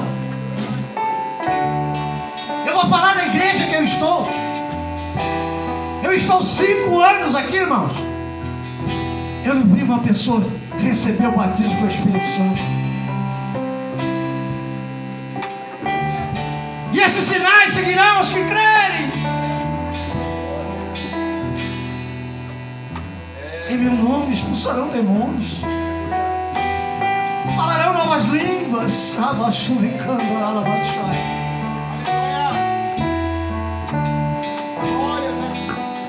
Eu vou falar da igreja que eu estou. Eu estou 5 anos aqui, irmãos. Eu não vi uma pessoa receber o batismo com o Espírito Santo. E esses sinais seguirão os que crerem. Em meu nome expulsarão demônios, falarão novas línguas.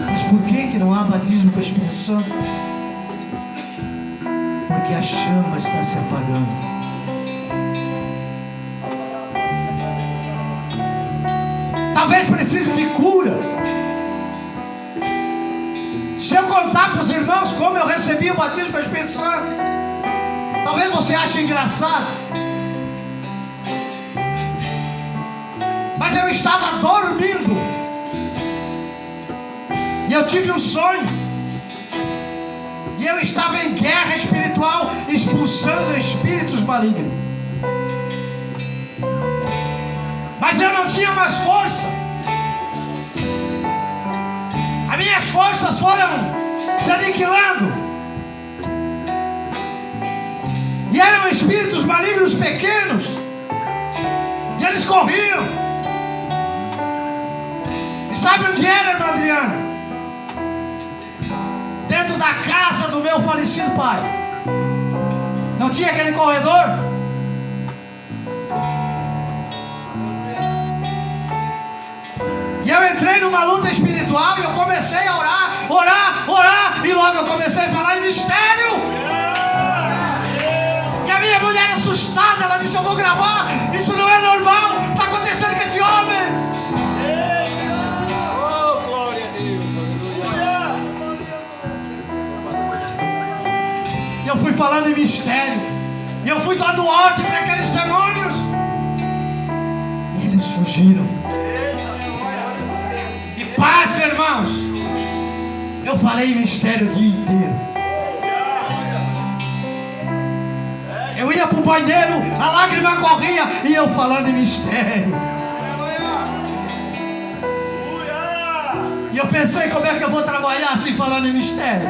Mas por que não há batismo com o Espírito Santo? Porque a chama está se apagando. Talvez precise de cura. Se eu contar para os irmãos como eu recebi o batismo com o Espírito Santo, talvez você ache engraçado. Mas eu estava dormindo e eu tive um sonho. E eu estava em guerra espiritual, expulsando espíritos malignos. Mas eu não tinha mais força. As minhas forças foram se aniquilando. E eram espíritos malignos pequenos. E eles corriam. E sabe onde era, irmã Adriana? Dentro da casa do meu falecido pai. Não tinha aquele corredor? entrei numa luta espiritual e eu comecei a orar, e logo eu comecei a falar em mistério. E a minha mulher assustada, ela disse: eu vou gravar, isso não é normal, está acontecendo com esse homem. Oh, glória a Deus. E eu fui falando em mistério, e eu fui dando ordem para aqueles demônios, e eles fugiram. E paz, meus irmãos, eu falei em mistério o dia inteiro. Eu ia para o banheiro, a lágrima corria, e eu falando em mistério. E eu pensei: como é que eu vou trabalhar assim falando em mistério?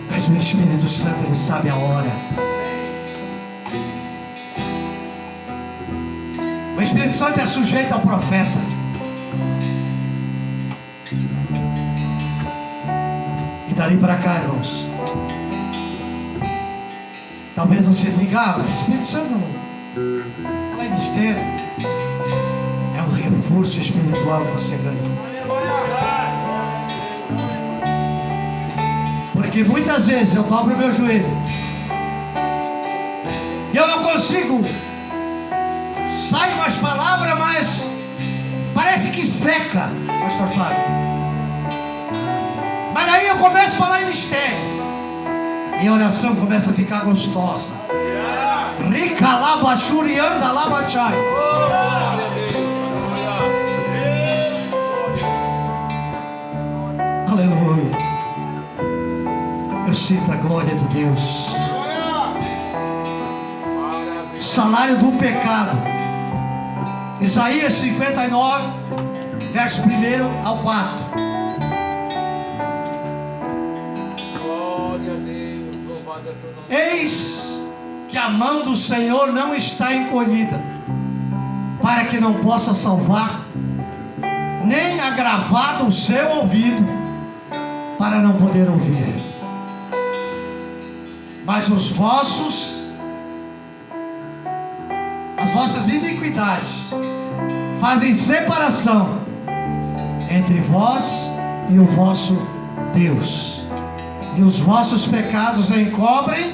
Mas o Espírito Santo, ele sabe a hora. O Espírito Santo é sujeito ao profeta. E dali para cá, irmãos, talvez você diga: ah, o Espírito Santo não é mistério. É um reforço espiritual que você ganha. Porque muitas vezes eu dobro o meu joelho e eu não consigo. Sai umas palavras, mas parece que seca, pastor Fábio. Mas aí eu começo a falar em mistério e a oração começa a ficar gostosa. Rica lava churianda lava chai. Aleluia. Eu sinto a glória de Deus. O salário do pecado, Isaías 59, verso 1 ao 4. Glória a Deus, louvado é teu nome. Eis que a mão do Senhor não está encolhida, para que não possa salvar, nem agravado o seu ouvido, para não poder ouvir. Mas as vossas iniquidades fazem separação entre vós e o vosso Deus, e os vossos pecados encobrem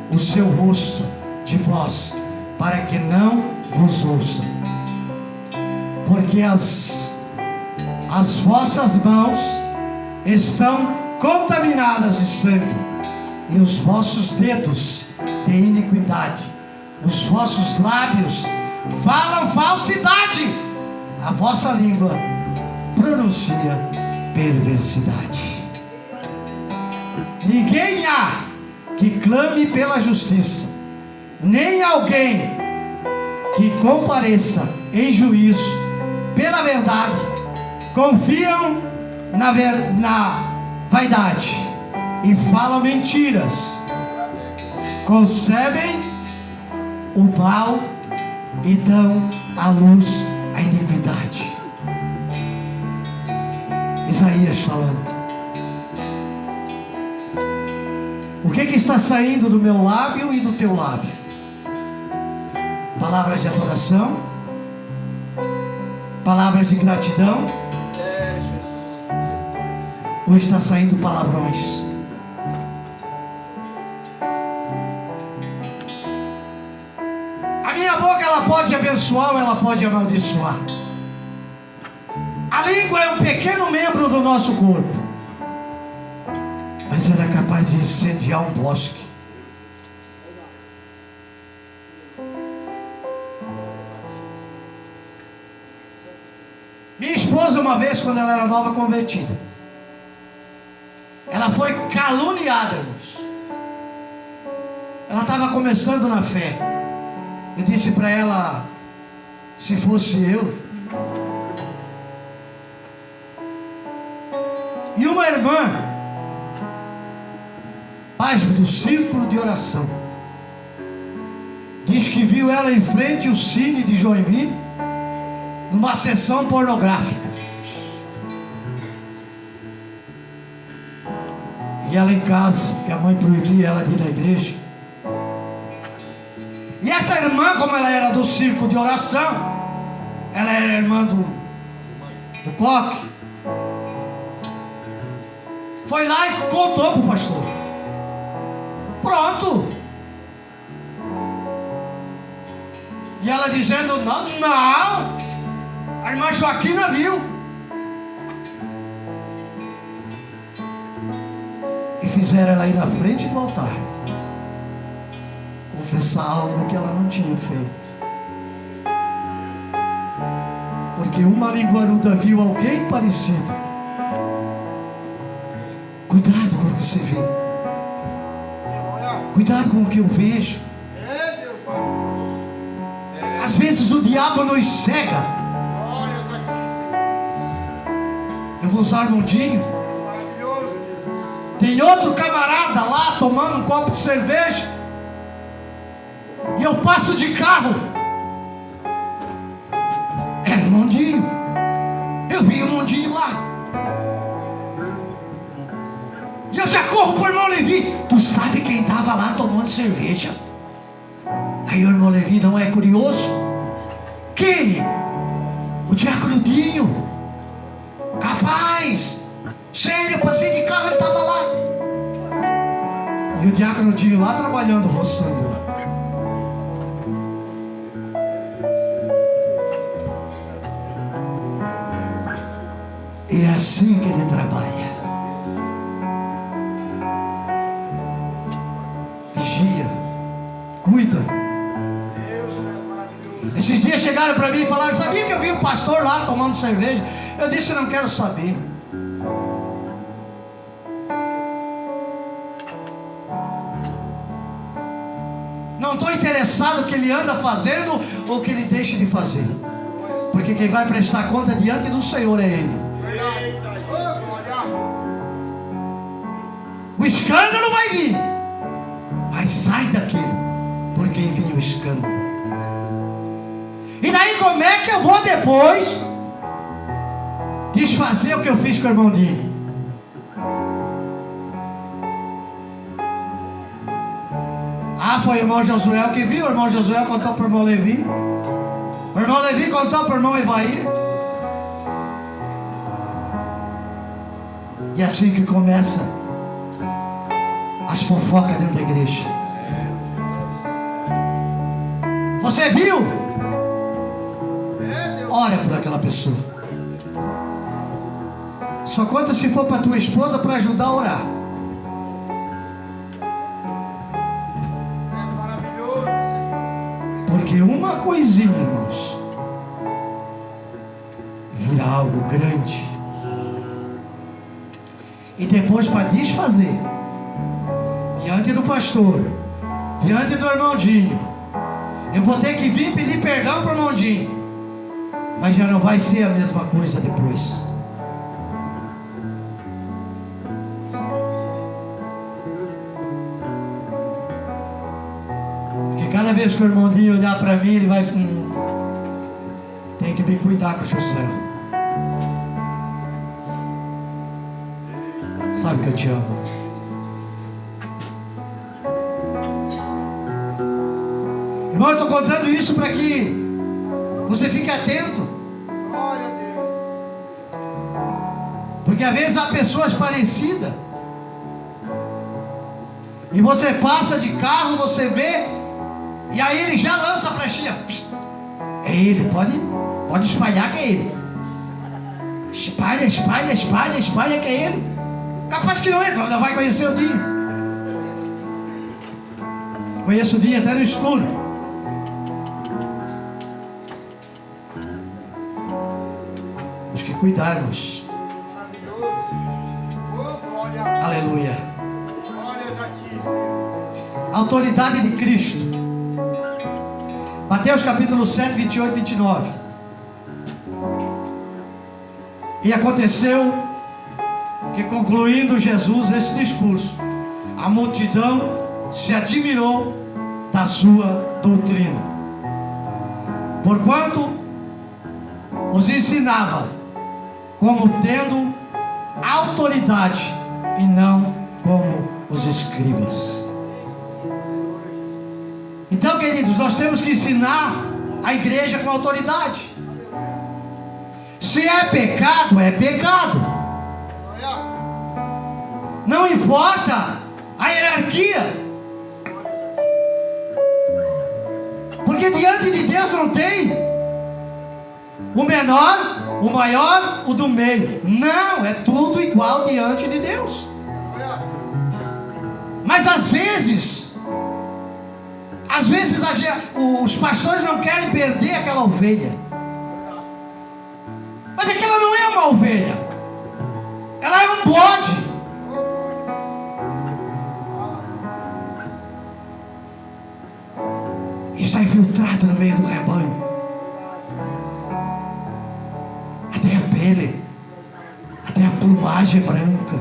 o seu rosto de vós, para que não vos ouçam. Porque as vossas mãos estão contaminadas de sangue, e os vossos dedos de iniquidade. Os vossos lábios falam falsidade, a vossa língua pronuncia perversidade. Ninguém há que clame pela justiça, nem alguém que compareça em juízo pela verdade. Confiam na vaidade e falam mentiras, concebem o mal e dão à luz a iniquidade. Isaías falando. O que está saindo do meu lábio e do teu lábio? Palavras de adoração, palavras de gratidão, ou está saindo palavrões? A minha boca, ela pode abençoar ou ela pode amaldiçoar. A língua é um pequeno membro do nosso corpo, mas ela é capaz de incendiar um bosque. Minha esposa, uma vez, quando ela era nova convertida, ela foi caluniada, irmãos. Ela estava começando na fé. Eu disse para ela: se fosse eu. E uma irmã, pasme, do círculo de oração, diz que viu ela em frente ao Cine de Joinville, numa sessão pornográfica. E ela em casa, que a mãe proibia ela de ir na igreja. essa irmã, como ela era do círculo de oração, ela era irmã do coque, foi lá e contou para o pastor. Pronto. E ela dizendo: não, a irmã Joaquina viu. E fizeram ela ir na frente do altar, confessar algo que ela não tinha feito. Porque uma linguaruda viu alguém parecido. Cuidado com o que você vê. Cuidado com o que eu vejo. Às vezes o diabo nos cega. Eu vou usar Mundinho. Tem outro camarada lá tomando um copo de cerveja, e eu passo de carro. É o Mundinho. Eu vi o Mundinho lá. E eu já corro pro irmão Levi. Tu sabe quem estava lá tomando cerveja? Aí o irmão Levi: não é curioso? Quem? O diácono Dinho. Capaz. Sério, eu passei de carro, ele estava lá. E o diácono Dinho lá trabalhando, roçando lá. E é assim que ele trabalha. Vigia, cuida. Esses dias chegaram para mim e falaram: sabia que eu vi um pastor lá tomando cerveja? Eu disse: não quero saber. Não estou interessado no que ele anda fazendo ou o que ele deixa de fazer. Porque quem vai prestar conta diante do Senhor é Ele. O escândalo vai vir, mas sai daquele por quem vinha o escândalo. E daí como é que eu vou depois desfazer o que eu fiz com o irmão Dinho? Foi o irmão Josué que viu. O irmão Josué contou para o irmão Levi. O irmão Levi contou para o irmão Evair. E assim que começa as fofocas dentro da igreja. Você viu? Ora por aquela pessoa. Só conta se for para tua esposa para ajudar a orar. Porque uma coisinha, irmãos, vira algo grande. E depois, para desfazer, diante do pastor, diante do irmão Dinho, eu vou ter que vir pedir perdão para o irmão Dinho. Mas já não vai ser a mesma coisa depois. Cada vez que o irmão Dinho olhar para mim, ele vai: tem que me cuidar com o José. Sabe que eu te amo. Irmão, eu estou contando isso para que você fique atento. Glória a Deus. Porque às vezes há pessoas parecidas. E você passa de carro, você vê. E aí ele já lança a flechinha. É ele, pode espalhar que é ele. Espalha que é ele. Capaz que não é, já vai conhecer o Dinho. Conheço o Dinho até no escuro. Temos que cuidarmos. Aleluia. Autoridade de Cristo. Mateus capítulo 7, 28 e 29. E aconteceu que, concluindo Jesus esse discurso, a multidão se admirou da sua doutrina, porquanto os ensinava como tendo autoridade e não como os escribas. Então quem queridos, nós temos que ensinar a igreja com autoridade. Se é pecado, é pecado. Não importa a hierarquia. Porque diante de Deus não tem o menor, o maior, o do meio. Não, é tudo igual diante de Deus. Mas às vezes os pastores não querem perder aquela ovelha. Mas aquela não é uma ovelha, ela é um bode. Está infiltrado no meio do rebanho. Até a pele, até a plumagem branca.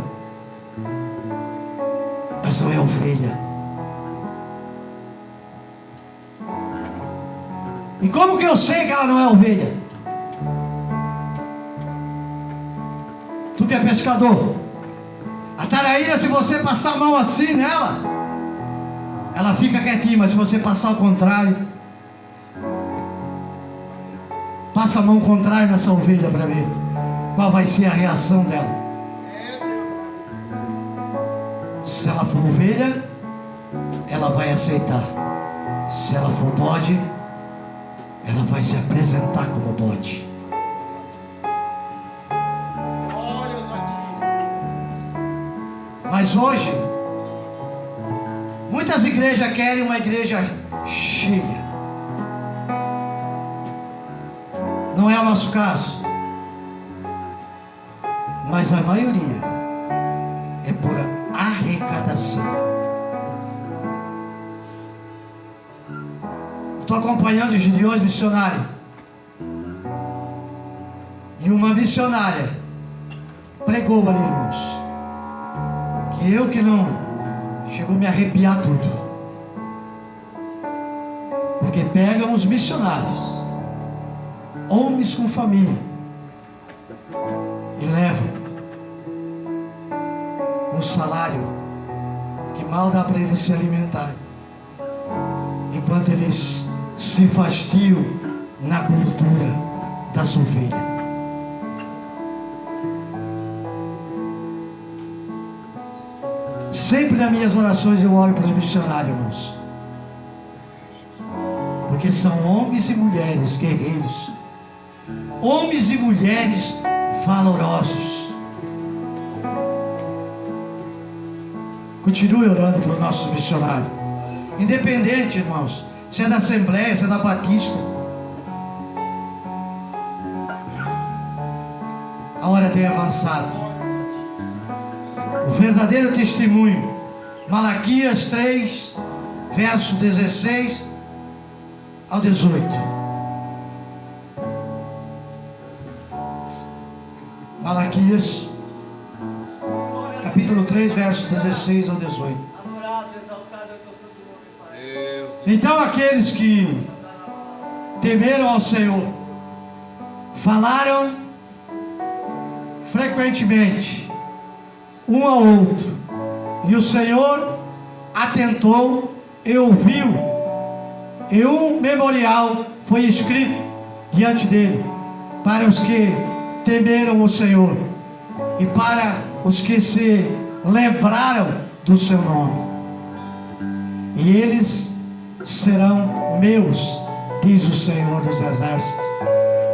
Mas não é ovelha. E como que eu sei que ela não é ovelha? Tu que é pescador, a taraíra, se você passar a mão assim nela, ela fica quietinha, mas se você passar ao contrário, passa a mão contrária nessa ovelha para ver qual vai ser a reação dela. Se ela for ovelha, ela vai aceitar. Se ela for bode, ela vai se apresentar como bode. Mas hoje, muitas igrejas querem uma igreja cheia. Não é o nosso caso. Mas a maioria é por arrecadação. Estou acompanhando os Gideões missionários. E uma missionária pregou ali, irmãos, que eu que não chegou a me arrepiar tudo. Porque pegam os missionários, homens com família, e levam um salário que mal dá para eles se alimentarem, enquanto eles se fastiam na cultura das ovelhas. Sempre nas minhas orações eu oro para os missionários, irmãos, porque são homens e mulheres guerreiros, homens e mulheres valorosos. Continue orando para os nossos missionários, independente, irmãos, se é da Assembleia, se é da Batista. A hora tem avançado. O verdadeiro testemunho, Malaquias 3, verso 16 ao 18. Malaquias, capítulo 3, verso 16 ao 18. Então aqueles que temeram ao Senhor falaram frequentemente um ao outro, e o Senhor atentou e ouviu, e um memorial foi escrito diante dele para os que temeram o Senhor e para os que se lembraram do seu nome. E eles serão meus, diz o Senhor dos Exércitos.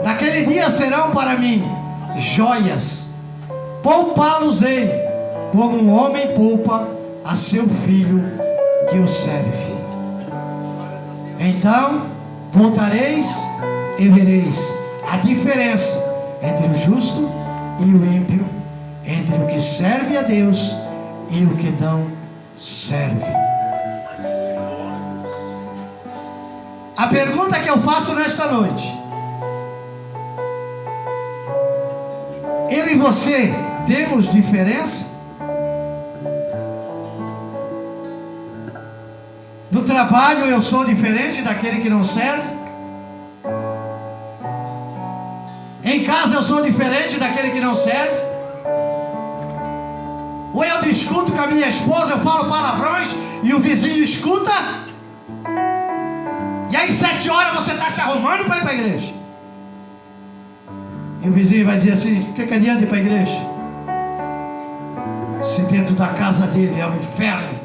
Naquele dia serão para mim joias, poupá-los-ei como um homem poupa a seu filho que o serve. Então voltareis e vereis a diferença entre o justo e o ímpio, entre o que serve a Deus e o que não serve. A pergunta que eu faço nesta noite: eu e você temos diferença? No trabalho eu sou diferente daquele que não serve? Em casa eu sou diferente daquele que não serve? Ou eu discuto com a minha esposa, eu falo palavrões e o vizinho escuta? Aí 7 horas você está se arrumando para ir para a igreja. E o vizinho vai dizer assim: o que adianta ir para a igreja? Se dentro da casa dele é um inferno.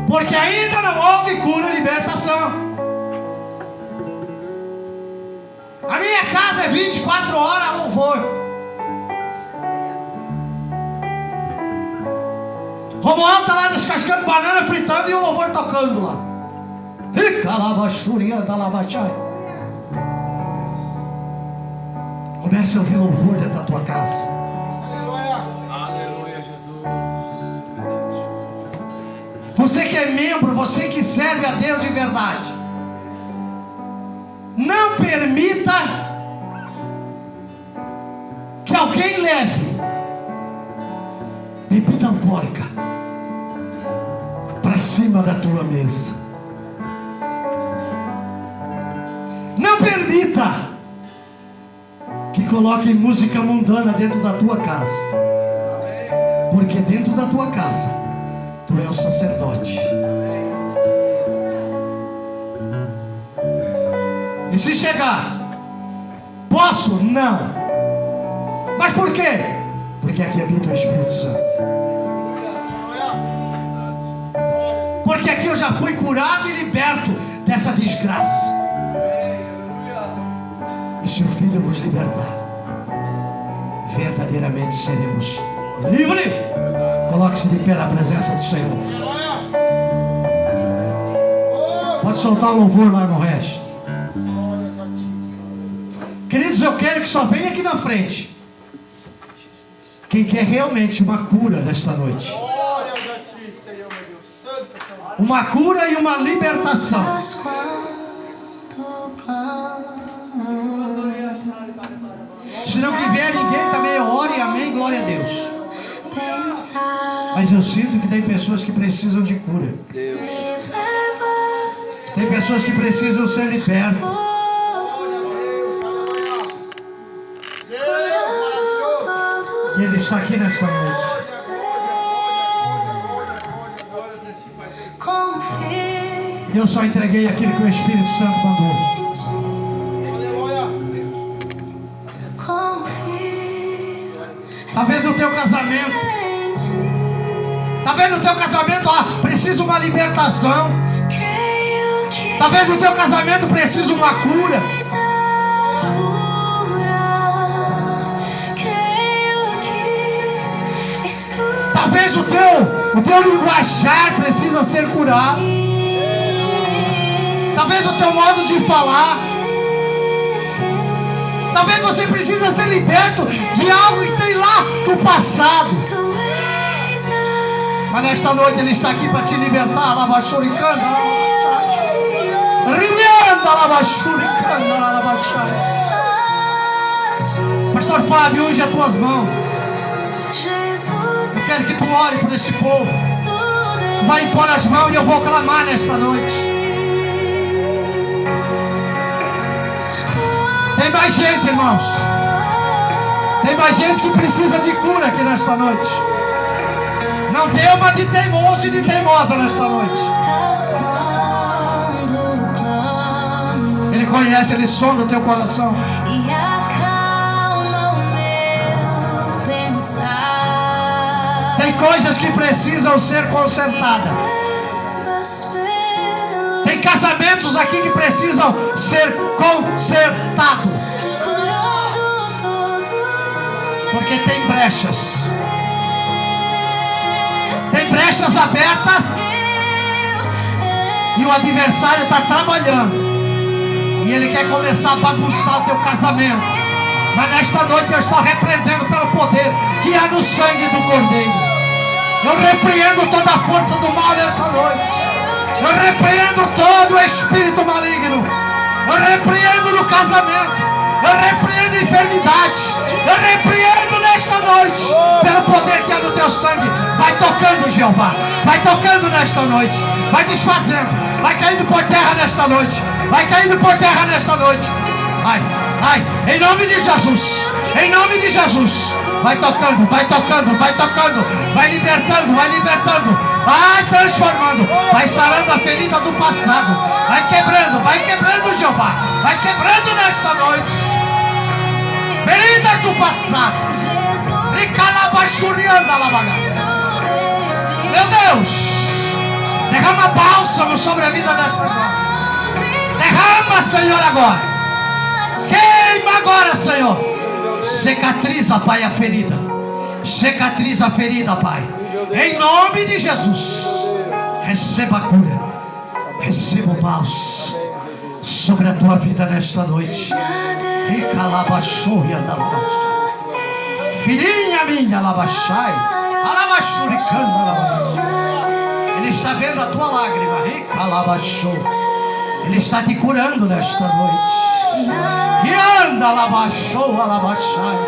Porque ainda não houve cura e libertação. A minha casa é 24 horas a louvor. Romualdo está lá descascando banana, fritando e o louvor tocando lá. Comece a ouvir louvor dentro da tua casa. Aleluia, Jesus. Você que é membro, você que serve a Deus de verdade, não permita que alguém leve bebida alcoólica para cima da tua mesa. Não permita que coloquem música mundana dentro da tua casa, porque dentro da tua casa tu é o sacerdote. E se chegar, posso? Não. Mas por quê? Porque aqui habita o Espírito Santo. Porque aqui eu já fui curado e liberto dessa desgraça. E se o Filho vos libertar, verdadeiramente seremos livres. Coloque-se de pé na presença do Senhor. Pode soltar o louvor lá no resto. Queridos, eu quero que só venha aqui na frente quem quer realmente uma cura nesta noite. Uma cura e uma libertação. Se não viver ninguém também ore, amém, glória a Deus. Mas eu sinto que tem pessoas que precisam de cura. Tem pessoas que precisam ser libertas. E Ele está aqui nesta noite. E eu só entreguei aquilo que o Espírito Santo mandou. Talvez no teu casamento, precisa uma libertação. Talvez no teu casamento precisa uma cura. Talvez o teu linguajar precisa ser curado. Talvez o teu modo de falar. Talvez você precisa ser liberto de algo que tem lá do passado. Mas nesta noite Ele está aqui para te libertar. Labachuricanda, Rimianda, Labachuricanda, Labachuricanda. Pastor Fábio, unge as tuas mãos. Eu quero que tu ore por esse povo. Vai impor as mãos e eu vou clamar nesta noite. Tem mais gente, irmãos. Tem mais gente que precisa de cura aqui nesta noite. Não tem uma de teimoso e de teimosa nesta noite. Ele conhece, Ele sonda o teu coração. E acalma o meu pensar. Tem coisas que precisam ser consertadas. Tem casamentos aqui que precisam ser consertados. Porque tem brechas. Tem brechas abertas. E o adversário está trabalhando. E ele quer começar a bagunçar o teu casamento. Mas nesta noite eu estou repreendendo pelo poder que há no sangue do Cordeiro. Eu repreendo toda a força do mal nesta noite. Eu repreendo todo o espírito maligno. Eu repreendo no casamento. Eu repreendo enfermidade. Eu repreendo nesta noite pelo poder que há no teu sangue. Vai tocando, Jeová. Vai tocando nesta noite. Vai desfazendo. Vai caindo por terra nesta noite. Vai caindo por terra nesta noite. Vai. Vai, em nome de Jesus. Em nome de Jesus. Vai tocando, vai tocando, vai tocando. Vai libertando, vai libertando. Vai transformando. Vai sarando a ferida do passado. Vai quebrando, Jeová. Vai quebrando nesta noite. Feridas do passado. Meu Deus. Derrama bálsamo sobre a vida desta irmã. Derrama, Senhor, agora. Queima agora, Senhor. Cicatriza, Pai, a ferida. Cicatriza a ferida, Pai. Em nome de Jesus. Receba a cura. Receba o bálsamo sobre a tua vida nesta noite. Filhinha minha, alabaxai. Alabaxuricanda, alabaxai. Ele está vendo a tua lágrima. Ele está te curando nesta noite. E anda, alabaxou, alabaxai.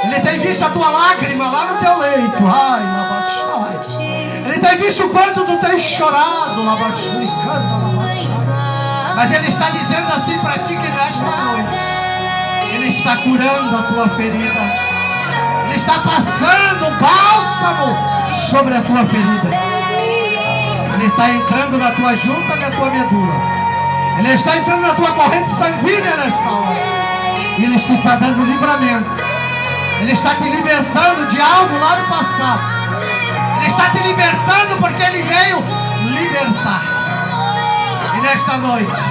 Ele tem visto a tua lágrima lá no teu leito. Ai, alabaxai. Ele tem visto o quanto tu tens chorado, alabaxuricanda, alabaxai. Mas Ele está dizendo assim para ti que nesta noite Ele está curando a tua ferida. Ele está passando bálsamo sobre a tua ferida. Ele está entrando na tua junta e na tua medula. Ele está entrando na tua corrente sanguínea nesta hora. E Ele está dando livramento. Ele está te libertando de algo lá no passado. Ele está te libertando porque Ele veio libertar. E nesta noite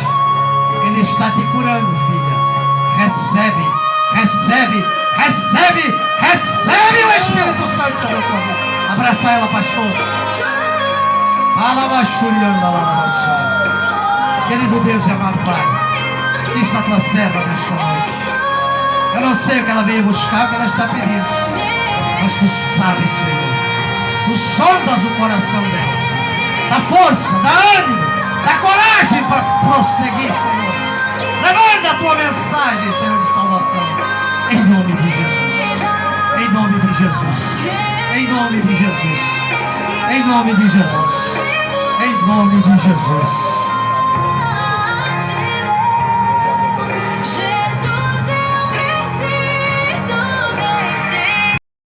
Ele está te curando, filha. Recebe, recebe, recebe, recebe o Espírito Santo sobre a tua vida. Abraça ela, pastor. Alabaxurianda, alabaxai. Querido Deus e amado Pai, aqui está a tua serva nesta noite. Eu não sei o que ela veio buscar, o que ela está pedindo, mas tu sabes, Senhor. Tu sondas o coração dela. Dá força, dá ânimo, dá coragem para prosseguir, Senhor. Levanta a tua mensagem, Senhor, de salvação. Em nome de Jesus. Em nome de Jesus. Em nome de Jesus. Em nome de Jesus. Em nome de Jesus.